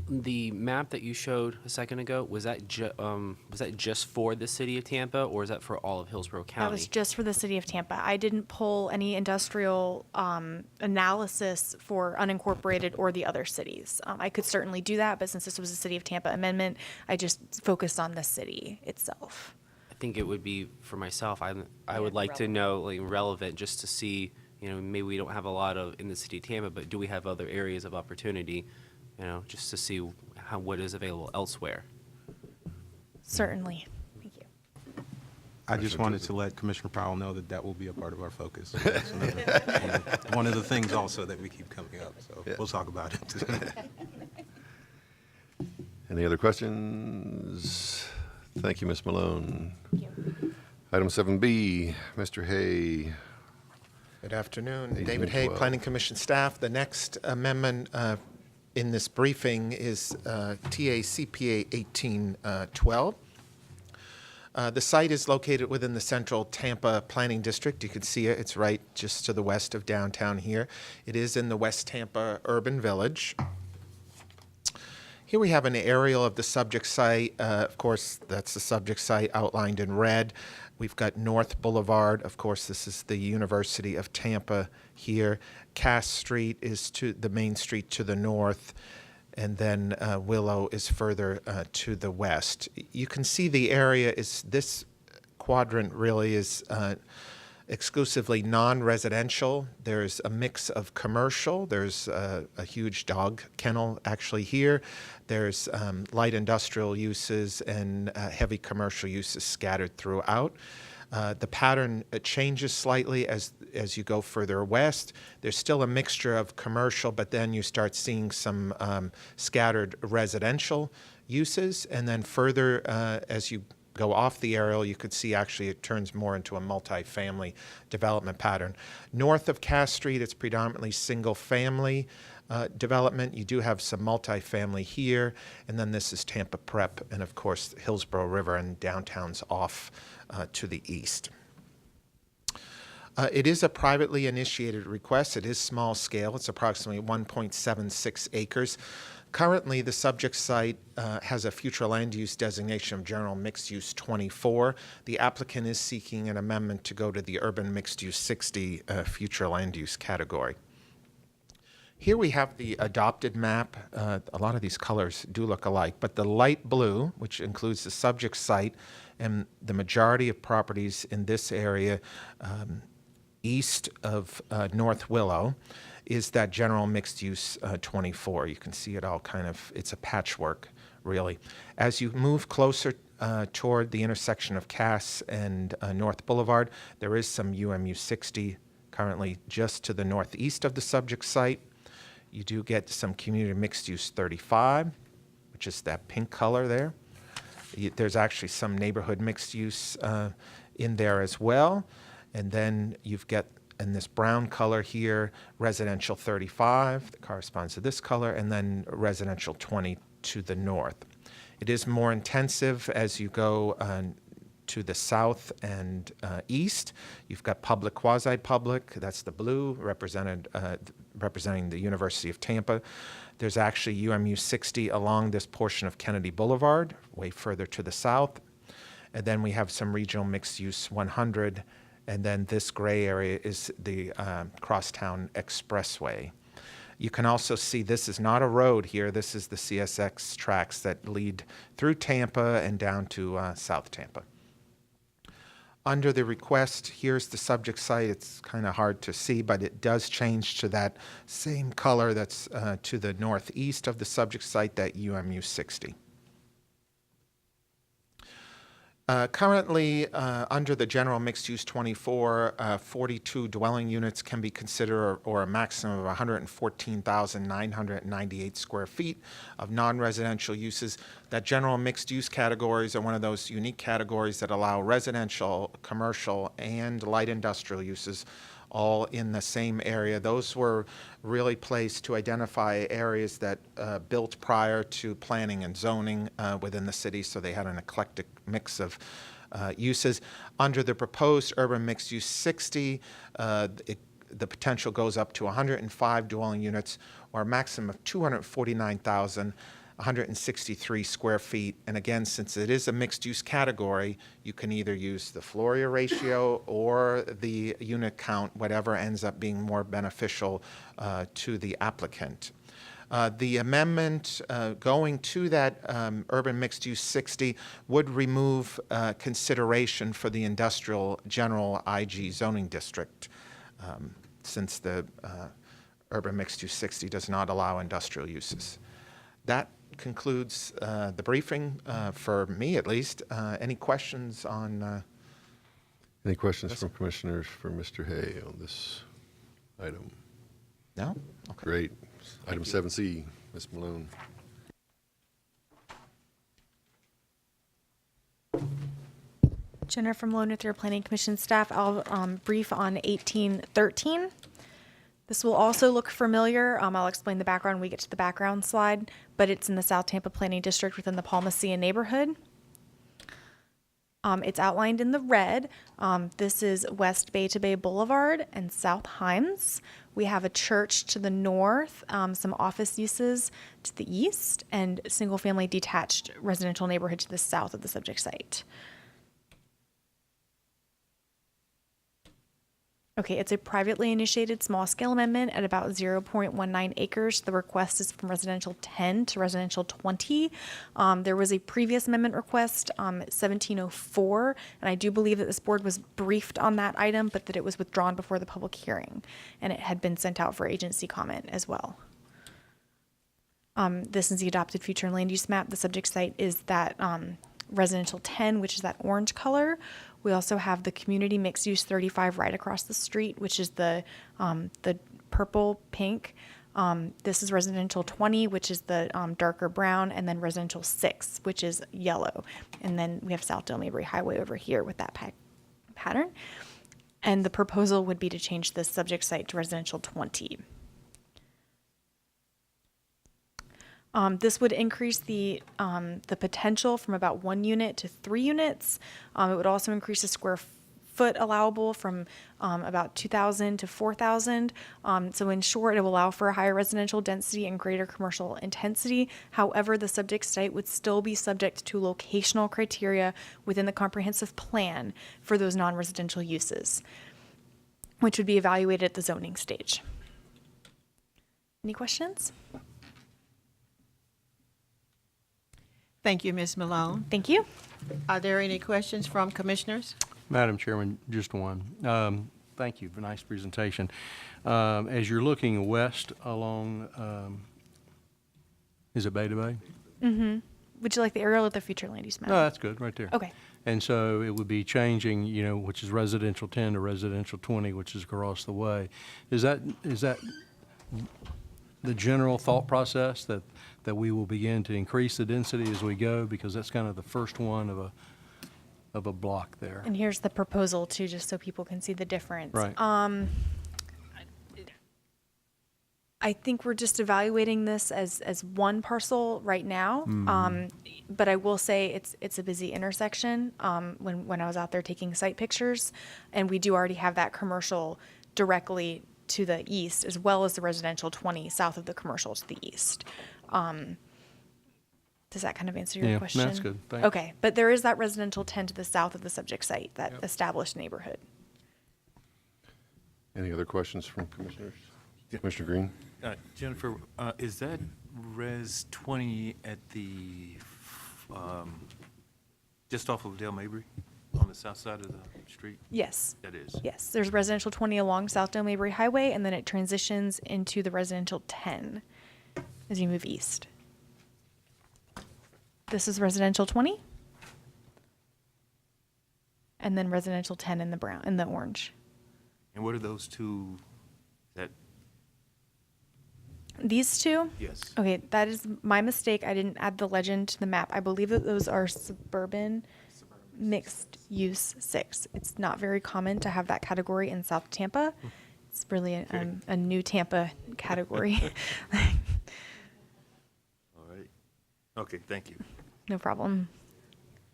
The map that you showed a second ago, was that just for the city of Tampa, or is that for all of Hillsborough County? That was just for the city of Tampa. I didn't pull any industrial analysis for unincorporated or the other cities. I could certainly do that, but since this was a city of Tampa amendment, I just focused on the city itself. I think it would be, for myself, I would like to know, like, relevant, just to see, maybe we don't have a lot of in the city of Tampa, but do we have other areas of opportunity, just to see what is available elsewhere. Certainly. Thank you. I just wanted to let Commissioner Powell know that that will be a part of our focus. That's one of the things also that we keep coming up, so we'll talk about it. Any other questions? Thank you, Ms. Malone. Item 7B, Mr. Hay. Good afternoon. 18 David and Hay, 12. Planning Commission staff. The next amendment in this briefing is TA CPA 1812. The site is located within the central Tampa Planning District. You can see it. It's right just to the west of downtown here. It is in the West Tampa Urban Village. Here we have an aerial of the subject site. Of course, that's the subject site outlined in red. We've got North Boulevard. Of course, this is the University of Tampa here. Cass Street is to the main street to the north, and then Willow is further to the west. You can see the area is, this quadrant really is exclusively non-residential. There's a mix of commercial. There's a huge dog kennel actually here. There's light industrial uses and heavy commercial uses scattered throughout. The pattern changes slightly as you go further west. There's still a mixture of commercial, but then you start seeing some scattered residential uses. And then further, as you go off the aerial, you could see actually it turns more into a multi-family development pattern. North of Cass Street, it's predominantly single-family development. You do have some multi-family here, and then this is Tampa Prep, and of course Hillsborough River and downtown's off to the east. It is a privately initiated request. It is small scale. It's approximately 1.76 acres. Currently, the subject site has a future land use designation of general mixed use 24. The applicant is seeking an amendment to go to the urban mixed use 60 future land use category. Here we have the adopted map. A lot of these colors do look alike, but the light blue, which includes the subject site and the majority of properties in this area east of North Willow, is that general mixed use 24. You can see it all kind of, it's a patchwork, really. As you move closer toward the intersection of Cass and North Boulevard, there is some UMU 60 currently just to the northeast of the subject site. You do get some community mixed use 35, which is that pink color there. There's actually some neighborhood mixed use in there as well. And then you've got, in this brown color here, residential 35 that corresponds to this color, and then residential 20 to the north. It is more intensive as you go to the south and east. You've got public, quasi-public, that's the blue, representing the University of Tampa. There's actually UMU 60 along this portion of Kennedy Boulevard, way further to the south. And then we have some regional mixed use 100, and then this gray area is the Crosstown Expressway. You can also see this is not a road here. This is the CSX tracks that lead through Tampa and down to South Tampa. Under the request, here's the subject site. It's kind of hard to see, but it does change to that same color that's to the northeast of the subject site, that UMU 60. Currently, under the general mixed-use 24, 42 dwelling units can be considered, or a maximum of 114,998 square feet of non-residential uses. That general mixed-use categories are one of those unique categories that allow residential, commercial, and light industrial uses all in the same area. Those were really placed to identify areas that built prior to planning and zoning within the city, so they had an eclectic mix of uses. Under the proposed urban mixed use 60, the potential goes up to 105 dwelling units, or a maximum of 249,163 square feet. And again, since it is a mixed-use category, you can either use the floor area ratio or the unit count, whatever ends up being more beneficial to the applicant. The amendment going to that urban mixed-use 60 would remove consideration for the industrial general IG zoning district, since the urban mixed-use 60 does not allow industrial uses. That concludes the briefing for me, at least. Any questions on? Any questions from commissioners for Mr. Hay on this item? No? Okay. Great. Item 7C, Ms. Malone. Jennifer Malone with your Planning Commission staff. I'll brief on 1813. This will also look familiar. I'll explain the background when we get to the background slide, but it's in the South Tampa Planning District within the Palmacia neighborhood. It's outlined in the red. This is West Bay to Bay Boulevard and South Himes. We have a church to the north, some office uses to the east, and single-family detached residential neighborhood to the south of the subject site. Okay, it's a privately initiated small-scale amendment at about 0.19 acres. The request is from residential 10 to residential 20. There was a previous amendment request, 1704, and I do believe that this board was briefed on that item, but that it was withdrawn before the public hearing, and it had been sent out for agency comment as well. This is the adopted future land use map. The subject site is that residential 10, which is that orange color. We also have the community mixed use 35 right across the street, which is the purple pink. This is residential 20, which is the darker brown, and then residential 6, which is yellow. And then we have South Del Mabry Highway over here with that pattern. And the proposal would be to change the subject site to residential 20. This would increase the potential from about 1 unit to 3 units. It would also increase the square foot allowable from about 2,000 to 4,000. So in short, it will allow for a higher residential density and greater commercial intensity. However, the subject site would still be subject to locational criteria within the comprehensive plan for those non-residential uses, which would be evaluated at the zoning stage. Any questions? Thank you, Ms. Malone. Thank you. Are there any questions from commissioners? Madam Chairman, just one. Thank you for a nice presentation. As you're looking west along, is it Bay to Bay? Mm-hmm. Would you like the aerial or the future land use map? No, that's good, right there. Okay. And so it would be changing, which is residential 10 to residential 20, which is across the way. Is that the general thought process that we will begin to increase the density as we go, because that's kind of the first one of a block there? And here's the proposal too, just so people can see the difference. Right. I think we're just evaluating this as one parcel right now. But I will say it's a busy intersection. When I was out there taking site pictures, and we do already have that commercial directly to the east, as well as the residential 20 south of the commercial to the east. Does that kind of answer your question? Yeah, that's good. Thanks. Okay, but there is that residential 10 to the south of the subject site, that established neighborhood. Any other questions from commissioners? Commissioner Green? Jennifer, is that Res 20 at the, just off of Del Mabry on the south side of the street? Yes. That is? Yes, there's residential 20 along South Del Mabry Highway, and then it transitions into the residential 10 as you move east. This is residential 20. and then residential 10 in the brown, in the orange. And what are those two that, These two? yes? Okay, that is my mistake. I didn't add the legend to the map. I believe that those are suburban mixed use 6. It's not very common to have that category in South Tampa. It's really a new Tampa category. All right. Okay, thank you. No problem.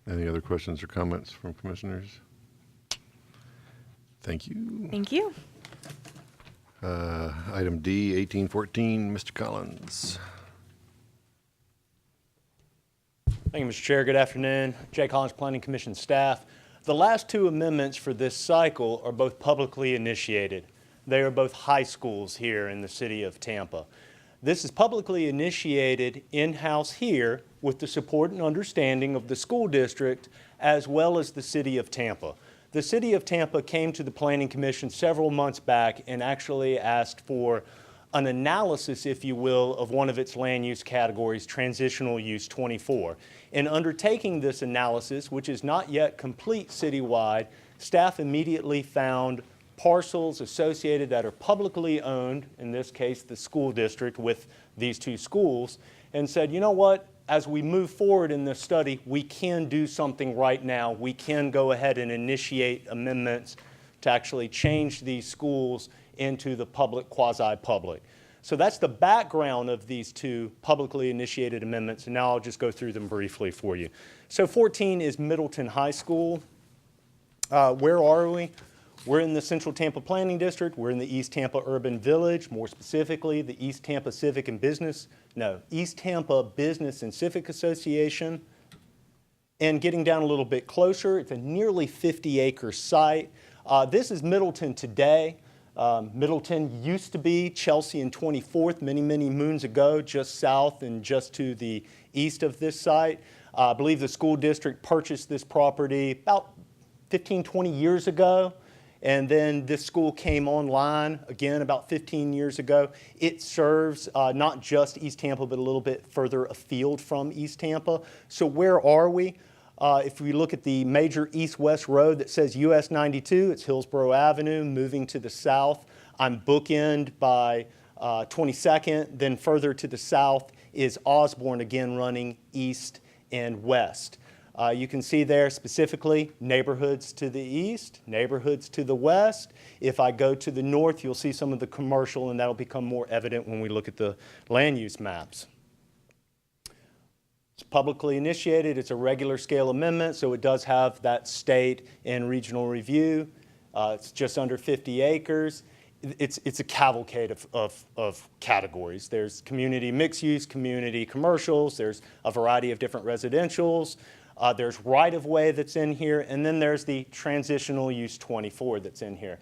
Any other questions or comments from commissioners? Thank you. Thank you. Item D, 1814, Mr. Collins. Thank you, Mr. Chair. Good afternoon. Jay Collins, Planning Commission staff. The last two amendments for this cycle are both publicly initiated. They are both high schools here in the city of Tampa. This is publicly initiated in-house here with the support and understanding of the school district as well as the city of Tampa. The city of Tampa came to the Planning Commission several months back and actually asked for an analysis, if you will, of one of its land use categories, transitional use 24. In undertaking this analysis, which is not yet complete citywide, staff immediately found parcels associated that are publicly owned, in this case the school district with these two schools, and said, you know what, as we move forward in this study, we can do something right now. We can go ahead and initiate amendments to actually change these schools into the public, quasi-public. So that's the background of these two publicly initiated amendments, and now I'll just go through them briefly for you. So 14 is Middleton High School. Where are we? We're in the Central Tampa Planning District. We're in the East Tampa Urban Village, more specifically the East Tampa East Tampa Business and Civic Association. And getting down a little bit closer, it's a nearly 50-acre site. This is Middleton today. Middleton used to be Chelsea and 24th many, many moons ago, just south and just to the east of this site. I believe the school district purchased this property about 15, 20 years ago. And then this school came online, again, about 15 years ago. It serves not just East Tampa, but a little bit further afield from East Tampa. So where are we? If we look at the major east-west road that says US 92, it's Hillsborough Avenue. Moving to the south, I'm bookended by 22nd. Then further to the south is Osborne, again running east and west. You can see there specifically neighborhoods to the east, neighborhoods to the west. If I go to the north, you'll see some of the commercial, and that'll become more evident when we look at the land use maps. It's publicly initiated. It's a regular scale amendment, so it does have that state and regional review. It's just under 50 acres. It's a cavalcade of categories. There's community mixed use, community commercials. There's a variety of different residentials. There's right-of-way that's in here, and then there's the transitional use 24 that's in here.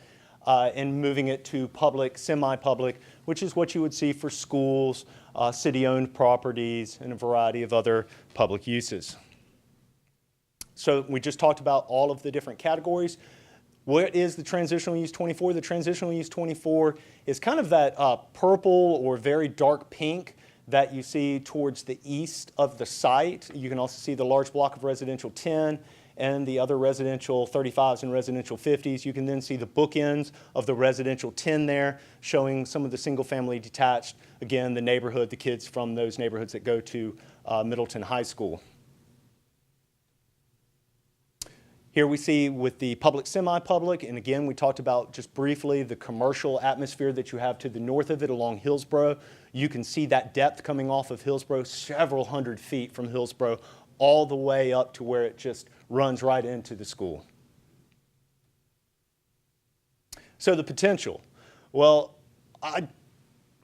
And moving it to public, semi-public, which is what you would see for schools, city-owned properties, and a variety of other public uses. So we just talked about all of the different categories. What is the transitional use 24? The transitional use 24 is kind of that purple or very dark pink that you see towards the east of the site. You can also see the large block of residential 10 and the other residential 35s and residential 50s. You can then see the bookends of the residential 10 there, showing some of the single-family detached, again, the neighborhood, the kids from those neighborhoods that go to Middleton High School. Here we see with the public semi-public, and again, we talked about just briefly the commercial atmosphere that you have to the north of it along Hillsborough. You can see that depth coming off of Hillsborough, several hundred feet from Hillsborough, all the way up to where it just runs right into the school. So the potential. Well, I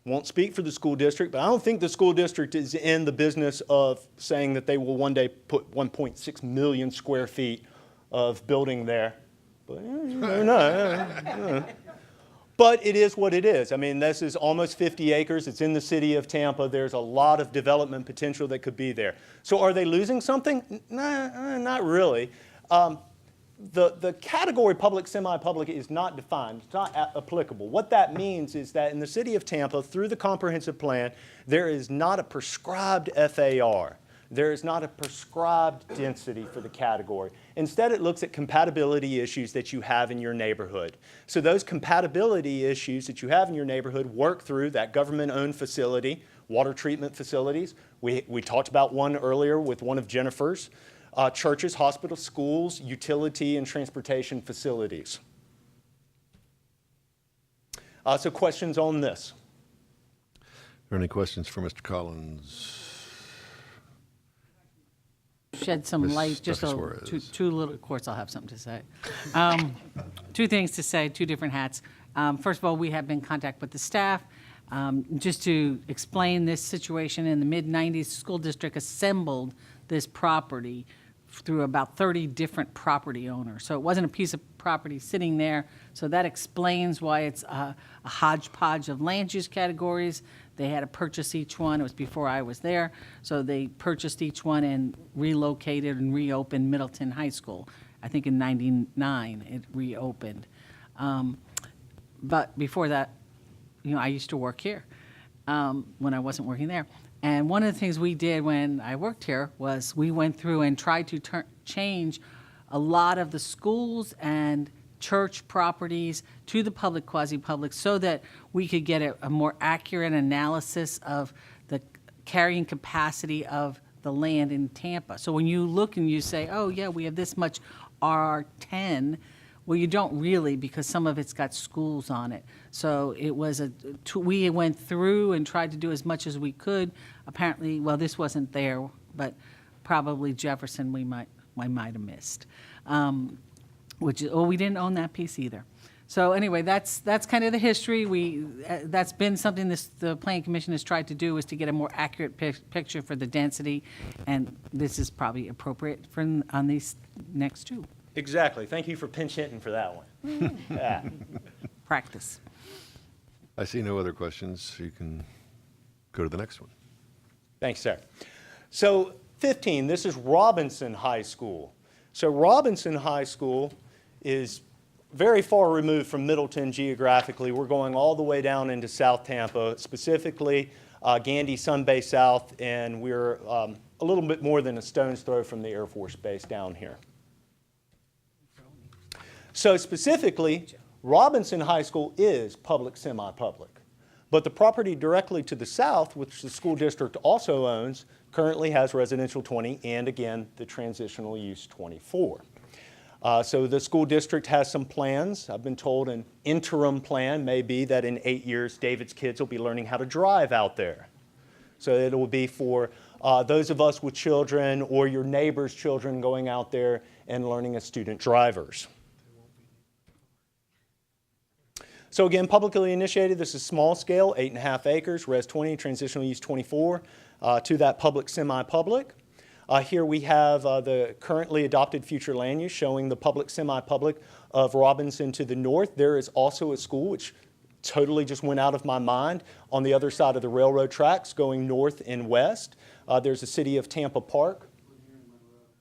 won't speak for the school district, but I don't think the school district is in the business of saying that they will one day put 1.6 million square feet of building there. But no. But it is what it is. I mean, this is almost 50 acres. It's in the city of Tampa. There's a lot of development potential that could be there. So are they losing something? Nah, not really. The category public, semi-public is not defined. It's not applicable. What that means is that in the city of Tampa, through the comprehensive plan, there is not a prescribed FAR. There is not a prescribed density for the category. Instead, it looks at compatibility issues that you have in your neighborhood. So those compatibility issues that you have in your neighborhood work through that government-owned facility, water treatment facilities. We talked about one earlier with one of Jennifer's. Churches, hospitals, schools, utility and transportation facilities. So questions on this? Are there any questions for Mr. Collins? Shed some Ms. light, just Duffy a, Suarez. two little, of course, I'll have something to say. Two things to say, two different hats. First of all, we have been in contact with the staff. Just to explain this situation, in the mid-90s, school district assembled this property through about 30 different property owners. So it wasn't a piece of property sitting there. So that explains why it's a hodgepodge of land use categories. They had to purchase each one. It was before I was there. So they purchased each one and relocated and reopened Middleton High School. I think in '99 it reopened. But before that, I used to work here when I wasn't working there. And one of the things we did when I worked here was we went through and tried to change a lot of the schools and church properties to the public, quasi-public, so that we could get a more accurate analysis of the carrying capacity of the land in Tampa. So when you look and you say, oh yeah, we have this much R10, well, you don't really, because some of it's got schools on it. So it was we went through and tried to do as much as we could. Apparently, well, this wasn't there, but probably Jefferson we might have missed. We didn't own that piece either. So anyway, that's kind of the history. That's been something the Planning Commission has tried to do, is to get a more accurate picture for the density, and this is probably appropriate on these next two. Exactly. Thank you for pinch hitting for that one. Yeah. Practice. I see no other questions. You can go to the next one. Thanks, sir. So 15, this is Robinson High School. So Robinson High School is very far removed from Middleton geographically. We're going all the way down into South Tampa, specifically Gandy, Sun Bay South, and we're a little bit more than a stone's throw from the Air Force Base down here. So specifically, Robinson High School is public, semi-public. But the property directly to the south, which the school district also owns, currently has residential 20 and, again, the transitional use 24. So the school district has some plans. I've been told an interim plan may be that in 8 years, David's kids will be learning how to drive out there. So it will be for those of us with children or your neighbor's children going out there and learning as student drivers. So again, publicly initiated, this is small scale, 8.5 acres, res 20, transitional use 24, to that public, semi-public. Here we have the currently adopted future land use showing the public, semi-public of Robinson to the north. There is also a school, which totally just went out of my mind, on the other side of the railroad tracks going north and west. There's a City of Tampa Park.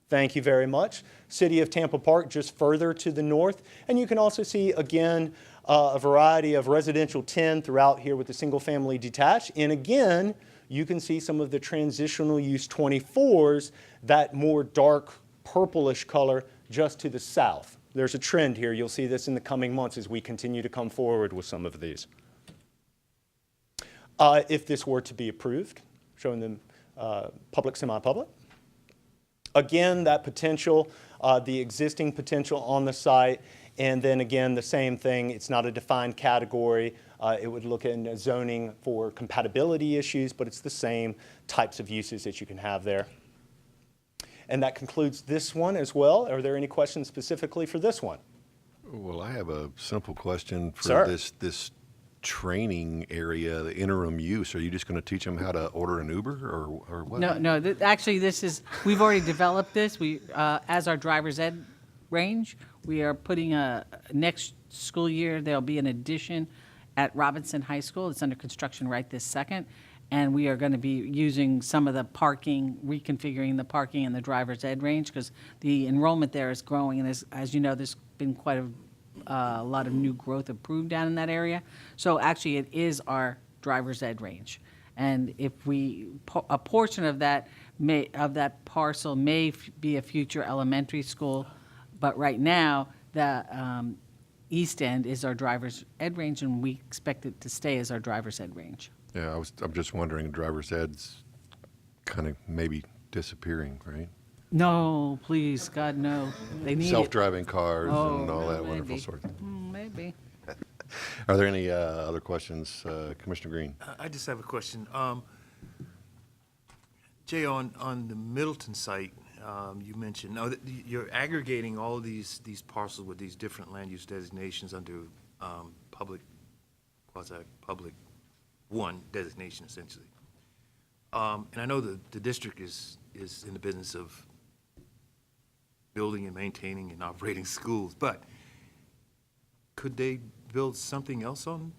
Thank you very much. City of Tampa Park just further to the north. And you can also see, again, a variety of residential 10 throughout here with the single family detached. And again, you can see some of the transitional use 24s, that more dark purplish color just to the south. There's a trend here. You'll see this in the coming months as we continue to come forward with some of these. If this were to be approved, showing them public, semi-public. Again, that potential, the existing potential on the site, and then again, the same thing, it's not a defined category. It would look in zoning for compatibility issues, but it's the same types of uses that you can have there. And that concludes this one as well. Are there any questions specifically for this one? Well, I have a simple question for Sir. this training area, the interim use. Are you just going to teach them how to order an Uber or what? No. Actually, we've already developed this. As our driver's ed range, we are putting next school year, there'll be an addition at Robinson High School. It's under construction right this second. And we are going to be using some of the parking, reconfiguring the parking in the driver's ed range, because the enrollment there is growing. And as you know, there's been quite a lot of new growth approved down in that area. So actually, it is our driver's ed range. And if a portion of that parcel may be a future elementary school, but right now, the east end is our driver's ed range, and we expect it to stay as our driver's ed range. Yeah, I'm just wondering, driver's ed's kind of maybe disappearing, right? No, please, God, no. They need it. Self-driving cars Oh, and all that maybe. wonderful sort. Maybe. Are there any other questions? Commissioner Green? I just have a question. Jay, on the Middleton site, you mentioned, you're aggregating all of these parcels with these different land use designations under public, quasi-public one designation, essentially. And I know the district is in the business of building and maintaining and operating schools, but could they build something else on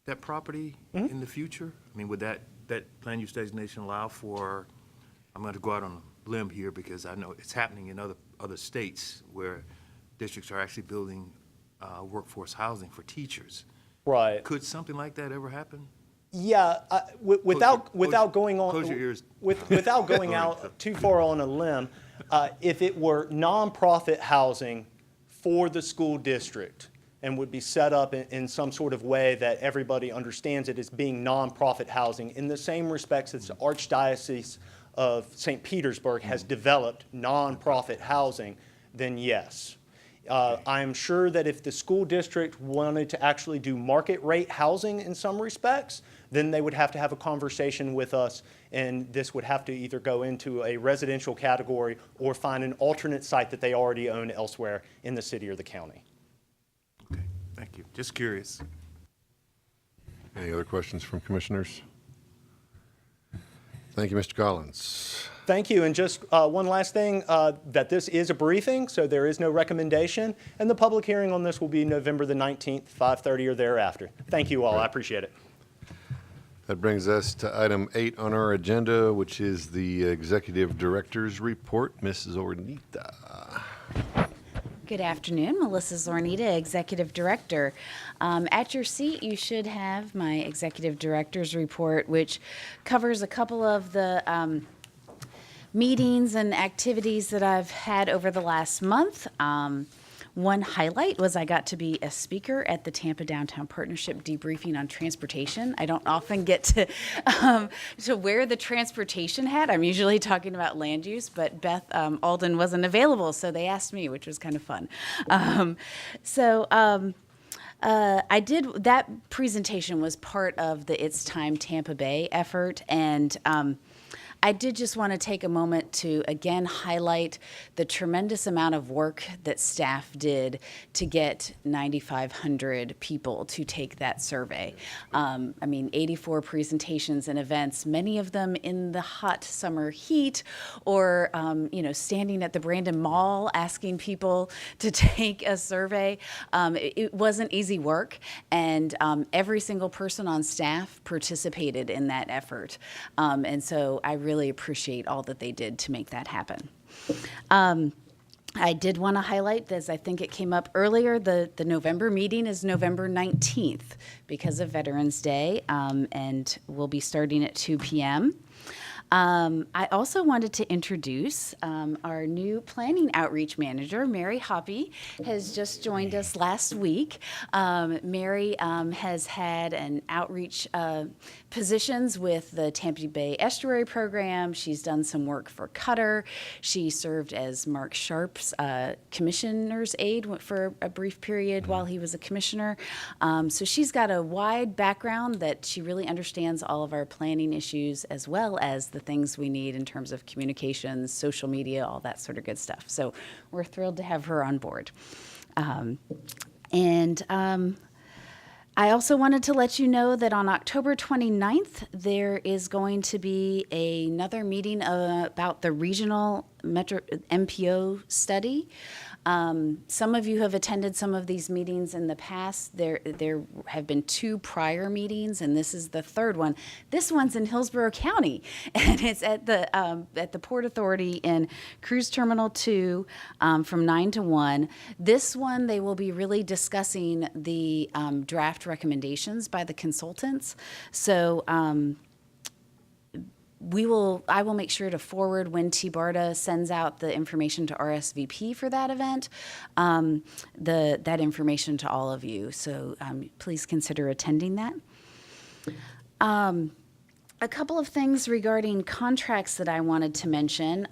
that property in the future? I mean, would that land use designation allow for, I'm going to go out on a limb here because I know it's happening in other states where districts are actually building workforce housing for teachers. Right. Could something like that ever happen? Yeah, without going on, close your ears. without going out too far on a limb, if it were nonprofit housing for the school district and would be set up in some sort of way that everybody understands it as being nonprofit housing, in the same respects as the Archdiocese of St. Petersburg has developed nonprofit housing, then yes. I'm sure that if the school district wanted to actually do market rate housing in some respects, then they would have to have a conversation with us, and this would have to either go into a residential category or find an alternate site that they already own elsewhere in the city or the county. Okay, thank you. Just curious. Any other questions from commissioners? Thank you, Mr. Collins. Thank you, and just one last thing, that this is a briefing, so there is no recommendation, and the public hearing on this will be November the 19th, 5:30 or thereafter. Thank you all, I appreciate it. That brings us to item 8 on our agenda, which is the Executive Director's Report. Mrs. Ornita. Good afternoon, Melissa Zornita, Executive Director. At your seat, you should have my Executive Director's Report, which covers a couple of the meetings and activities that I've had over the last month. One highlight was I got to be a speaker at the Tampa Downtown Partnership debriefing on transportation. I don't often get to wear the transportation hat. I'm usually talking about land use, but Beth Alden wasn't available, so they asked me, which was kind of fun. I did, that presentation was part of the It's Time Tampa Bay effort, and I did just want to take a moment to again highlight the tremendous amount of work that staff did to get 9,500 people to take that survey. 84 presentations and events, many of them in the hot summer heat, or standing at the Brandon Mall asking people to take a survey. It wasn't easy work, and every single person on staff participated in that effort. And so I really appreciate all that they did to make that happen. I did want to highlight, as I think it came up earlier, the November meeting is November 19th because of Veterans Day, and we'll be starting at 2 p.m. I also wanted to introduce our new planning outreach manager, Mary Hoppy, has just joined us last week. Mary has had an outreach positions with the Tampa Bay Estuary Program. She's done some work for Cutter. She served as Mark Sharp's commissioner's aide for a brief period while he was a commissioner. So she's got a wide background that she really understands all of our planning issues as well as the things we need in terms of communications, social media, all that sort of good stuff. So we're thrilled to have her on board. I also wanted to let you know that on October 29th, there is going to be another meeting about the regional Metro MPO study. Some of you have attended some of these meetings in the past. There have been 2 prior meetings, and this is the 3rd one. This one's in Hillsborough County, and it's at the Port Authority in Cruise Terminal 2 from 9 to 1. This one, they will be really discussing the draft recommendations by the consultants. So I will make sure to forward when T-BARTA sends out the information to RSVP for that event, that information to all of you. So please consider attending that. A couple of things regarding contracts that I wanted to mention.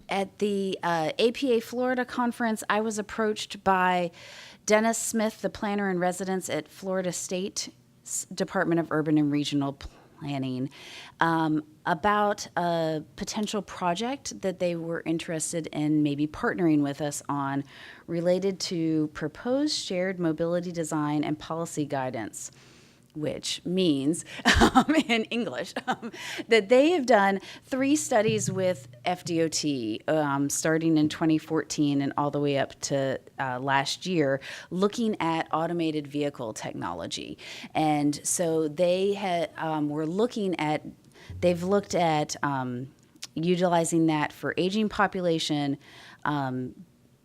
At the APA Florida conference, I was approached by Dennis Smith, the planner in residence at Florida State Department of Urban and Regional Planning, about a potential project that they were interested in maybe partnering with us on related to proposed shared mobility design and policy guidance, which means, in English, that they have done 3 studies with FDOT, starting in 2014 and all the way up to last year, looking at automated vehicle technology. And so they they've looked at utilizing that for aging population,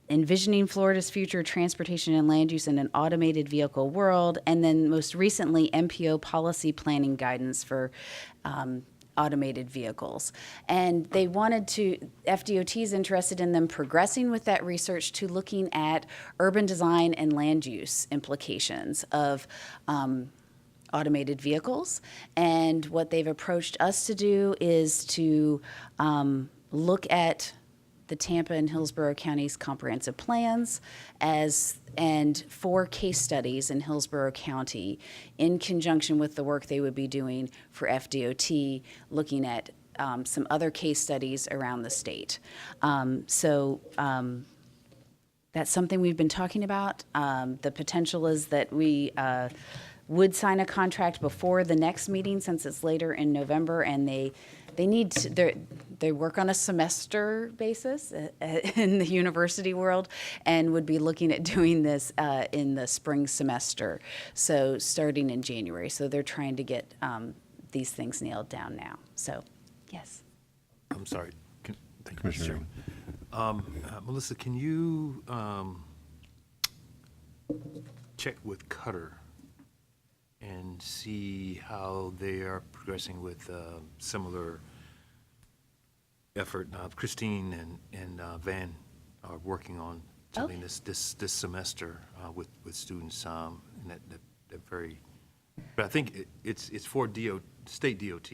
envisioning Florida's future transportation and land use in an automated vehicle world, and then most recently, MPO policy planning guidance for automated vehicles. And they FDOT is interested in them progressing with that research to looking at urban design and land use implications of automated vehicles. And what they've approached us to do is to look at the Tampa and Hillsborough counties' comprehensive plans and 4 case studies in Hillsborough County in conjunction with the work they would be doing for FDOT, looking at some other case studies around the state. That's something we've been talking about. The potential is that we would sign a contract before the next meeting, since it's later in November, and they work on a semester basis in the university world, and would be looking at doing this in the spring semester, so starting in January. So they're trying to get these things nailed down now. So, yes. I'm sorry. Thank you, Mr. Commissioner. Chairman. Melissa, can you check with Cutter and see how they are progressing with similar effort? Christine and Van are working on something this semester with students, and that very. But I think it's for state DOT.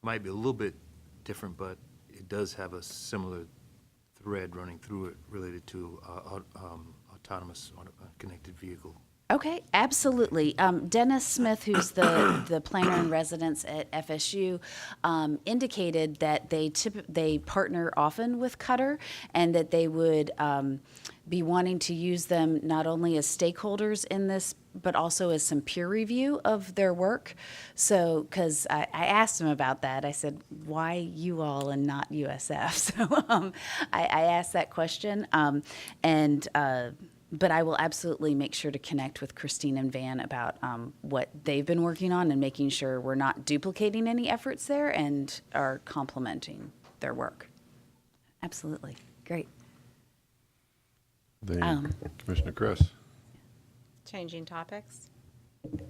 Might be a little bit different, but it does have a similar thread running through it related to autonomous connected vehicle. Okay, absolutely. Dennis Smith, who's the planner in residence at FSU, indicated that they partner often with Cutter, and that they would be wanting to use them not only as stakeholders in this, but also as some peer review of their work. So, because I asked him about that, I said, why you all and not USF? So I asked that question, but I will absolutely make sure to connect with Christine and Van about what they've been working on, and making sure we're not duplicating any efforts there and are complementing their work. Absolutely. Great. Commissioner Chris. Changing topics.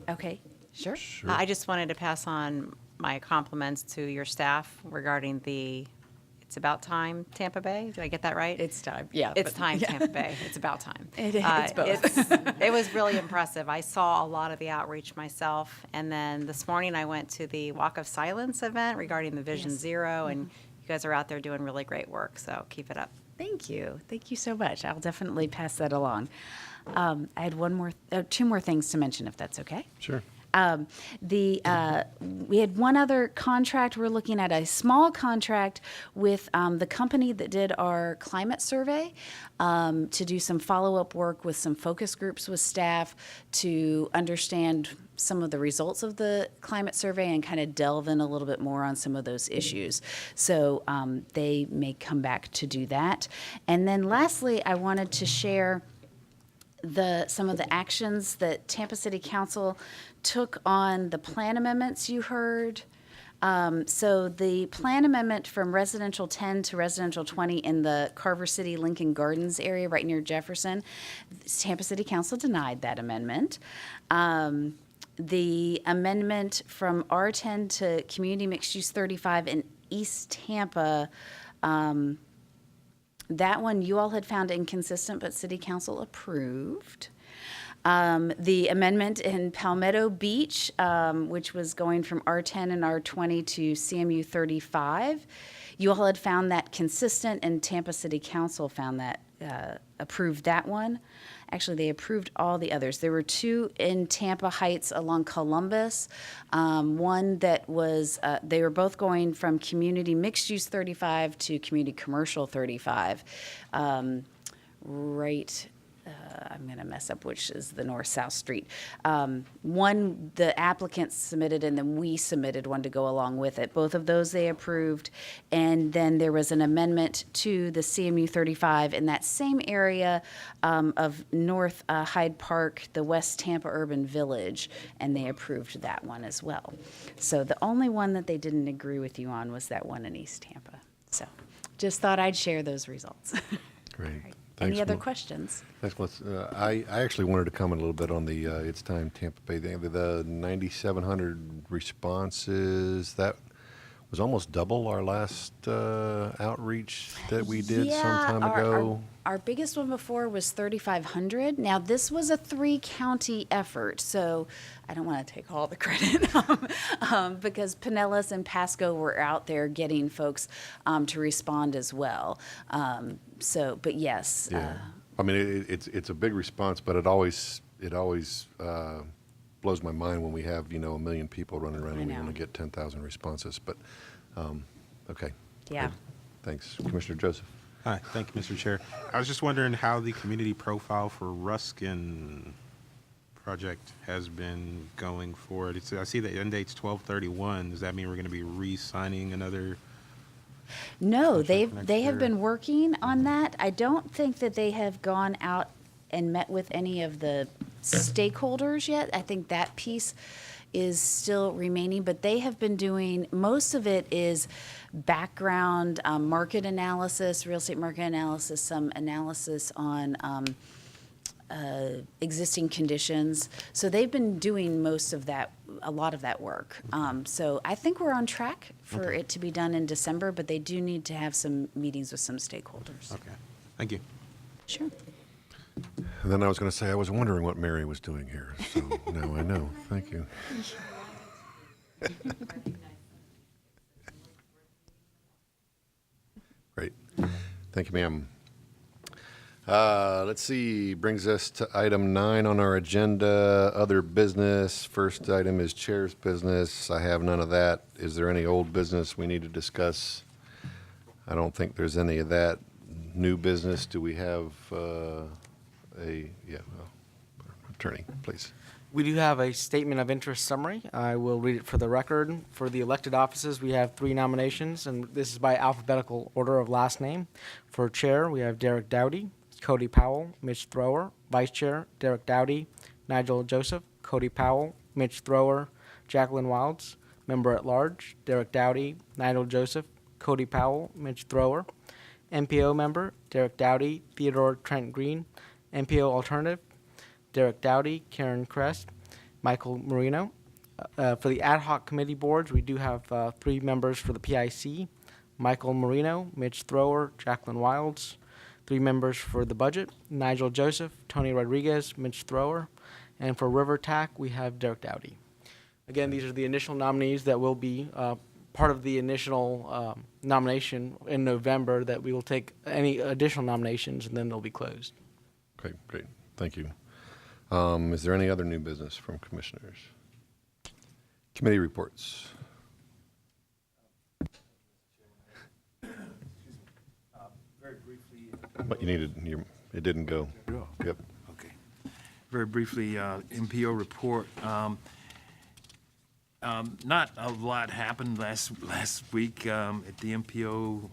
Okay, sure. I just wanted to pass on my compliments to your staff regarding It's About Time Tampa Bay. Did I get that right? It's time, yeah. It's time Tampa Bay. It's about time. It's both. It was really impressive. I saw a lot of the outreach myself. And then this morning I went to the Walk of Silence event regarding the Vision Zero, and you guys are out there doing really great work, so keep it up. Thank you. Thank you so much. I'll definitely pass that along. I had 2 more things to mention, if that's okay. Sure. We had one other contract. We're looking at a small contract with the company that did our climate survey to do some follow-up work with some focus groups with staff to understand some of the results of the climate survey and kind of delve in a little bit more on some of those issues. So they may come back to do that. And then lastly, I wanted to share some of the actions that Tampa City Council took on the plan amendments you heard. So the plan amendment from residential 10 to residential 20 in the Carver City Lincoln Gardens area right near Jefferson, Tampa City Council denied that amendment. The amendment from R10 to Community Mixed Use 35 in East Tampa, that one you all had found inconsistent, but City Council approved. The amendment in Palmetto Beach, which was going from R10 and R20 to CMU 35, you all had found that consistent, and Tampa City Council found that, approved that one. Actually, they approved all the others. There were two in Tampa Heights along Columbus. One that was, they were both going from Community Mixed Use 35 to Community Commercial 35. Right, I'm going to mess up which is the north-south street. One, the applicant submitted, and then we submitted one to go along with it. Both of those they approved. And then there was an amendment to the CMU 35 in that same area of North Hyde Park, the West Tampa Urban Village, and they approved that one as well. So the only one that they didn't agree with you on was that one in East Tampa. So just thought I'd share those results. Great. Any Thanks, other Mel- questions? Thanks, Melissa. I actually wanted to comment a little bit on the It's Time Tampa Bay thing. The 9,700 responses, that was almost double our last outreach that we did some time ago. Our biggest one before was 3,500. Now, this was a 3-county effort, so I don't want to take all the credit because Pinellas and Pasco were out there getting folks to respond as well. But yes. Yeah. I mean, it's a big response, but it always blows my mind when we have, 1 million people running around and we only get 10,000 responses. But, okay. Yeah. Good. Thanks. Commissioner Joseph. Hi, thank you, Mr. Chair. I was just wondering how the community profile for Ruskin project has been going forward. I see the end date's 12/31. Does that mean we're going to be re-signing another? No, they next have year? been working on that. I don't think that they have gone out and met with any of the stakeholders yet. I think that piece is still remaining, but they have been doing, most of it is background market analysis, real estate market analysis, some analysis on existing conditions. So they've been doing most of that, a lot of that work. So I think we're on track for it to be done in December, but they do need to have some meetings with some stakeholders. Okay, thank you. Sure. And then I was going to say, I was wondering what Mary was doing here. So now I know. Thank you. Great. Thank you, ma'am. Let's see, brings us to item 9 on our agenda, other business. First item is chair's business. I have none of that. Is there any old business we need to discuss? I don't think there's any of that. New business, do we have attorney, please? We do have a statement of interest summary. I will read it for the record. For the elected offices, we have 3 nominations, and this is by alphabetical order of last name. For chair, we have Derek Dowdy, Cody Powell, Mitch Thrower. Vice chair, Derek Dowdy, Nigel Joseph, Cody Powell, Mitch Thrower, Jacqueline Wilds. Member at large, Derek Dowdy, Nigel Joseph, Cody Powell, Mitch Thrower. MPO member, Derek Dowdy, Theodore Trent Green. MPO alternative, Derek Dowdy, Karen Crest, Michael Marino. For the ad hoc committee boards, we do have 3 members for the PIC, Michael Marino, Mitch Thrower, Jacqueline Wilds. 3 members for the budget, Nigel Joseph, Tony Rodriguez, Mitch Thrower. And for River TAC, we have Derek Dowdy. Again, these are the initial nominees that will be part of the initial nomination in November, that we will take any additional nominations and then they'll be closed. Okay, great. Thank you. Is there any other new business from commissioners? Committee reports. Very briefly. What you needed, it didn't go. Yep. Okay. Very briefly, MPO report. Not a lot happened last week at the MPO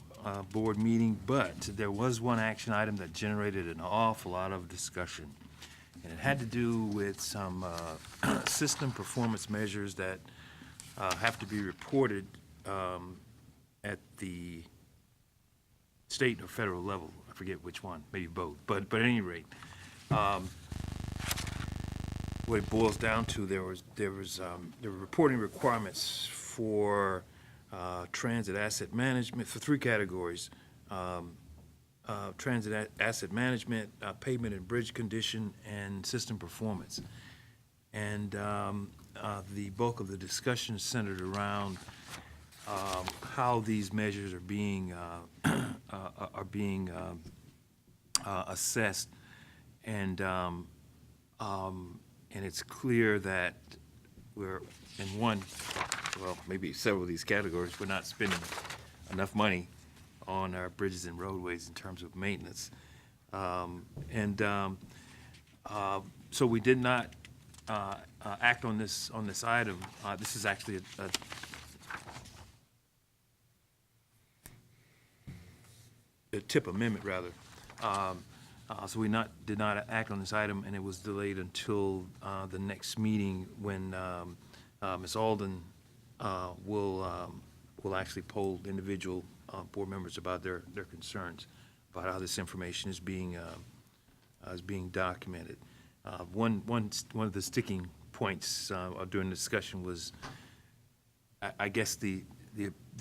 board meeting, but there was one action item that generated an awful lot of discussion. And it had to do with some system performance measures that have to be reported at the state or federal level. I forget which one, maybe both, but at any rate. what it boils down to, there were reporting requirements for transit asset management for 3 categories: transit asset management, pavement and bridge condition, and system performance. And the bulk of the discussion centered around how these measures are being assessed, and it's clear that we're in maybe several of these categories, we're not spending enough money on our bridges and roadways in terms of maintenance. So we did not act on this item. This is actually a tip amendment, rather. So we did not act on this item, and it was delayed until the next meeting when Ms. Alden will actually poll individual board members about their concerns about how this information is being documented. One of the sticking points during the discussion was, I guess, the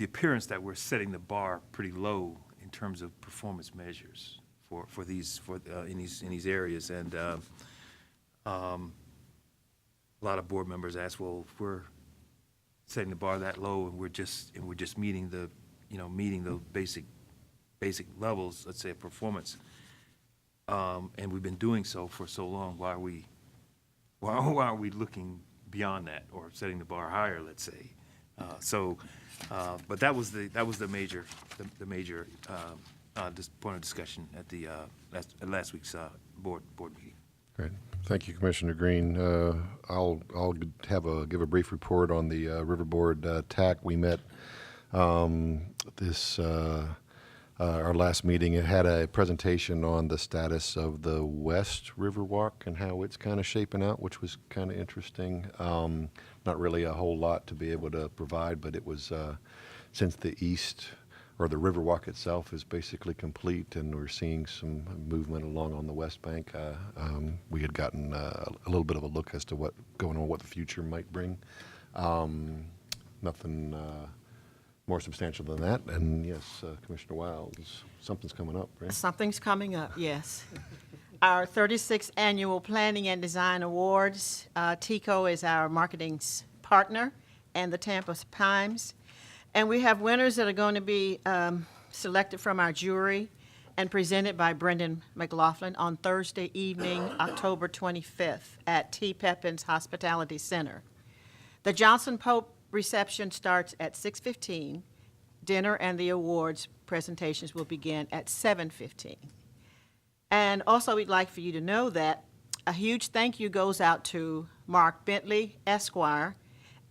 appearance that we're setting the bar pretty low in terms of performance measures in these areas, and a lot of board members ask, well, if we're setting the bar that low and we're just meeting the basic levels, let's say, of performance, and we've been doing so for so long, why are we looking beyond that or setting the bar higher, let's say? But that was the major point of discussion at last week's board meeting. Great. Thank you, Commissioner Green. I'll give a brief report on the Riverboard TAC. We met our last meeting. It had a presentation on the status of the West Riverwalk and how it's kind of shaping out, which was kind of interesting. Not really a whole lot to be able to provide, but it was since the east or the Riverwalk itself is basically complete, and we're seeing some movement along on the west bank. We had gotten a little bit of a look as to what the future might bring. Nothing more substantial than that. And yes, Commissioner Wiles, something's coming up, right? Something's coming up, yes. Our 36th Annual Planning and Design Awards. TICO is our marketing partner, and the Tampa Times. And we have winners that are going to be selected from our jury and presented by Brendan McLaughlin on Thursday evening, October 25th at T. Pepin's Hospitality Center. The Johnson Pope reception starts at 6:15. Dinner and the awards presentations will begin at 7:15. And also, we'd like for you to know that a huge thank you goes out to Mark Bentley, Esquire,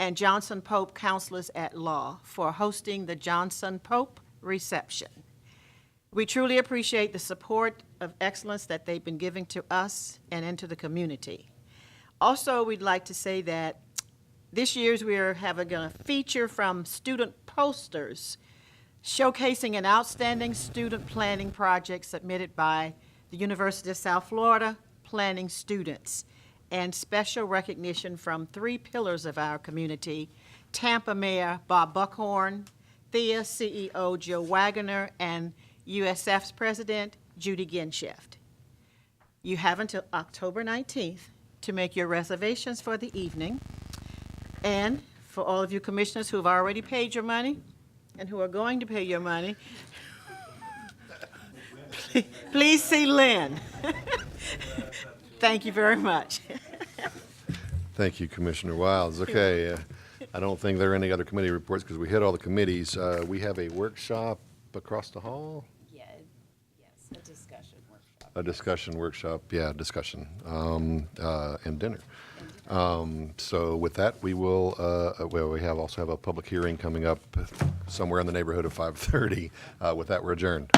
and Johnson Pope Counselors at Law for hosting the Johnson Pope reception. We truly appreciate the support of excellence that they've been giving to us and into the community. Also, we'd like to say that this year's we are having a feature from student posters showcasing an outstanding student planning project submitted by the University of South Florida planning students, and special recognition from 3 pillars of our community: Tampa Mayor Bob Buckhorn, THEA CEO Joe Wagoner, and USF's President Judy Ginshift. You have until October 19th to make your reservations for the evening. And for all of you commissioners who have already paid your money and who are going to pay your money, please see Lynn. Thank you very much. Thank you, Commissioner Wiles. Okay, I don't think there are any other committee reports because we hit all the committees. We have a workshop across the hall? Yes, a discussion workshop. A discussion workshop, yeah, discussion, and dinner. So with that, we will, we also have a public hearing coming up somewhere in the neighborhood of 5:30. With that, we're adjourned.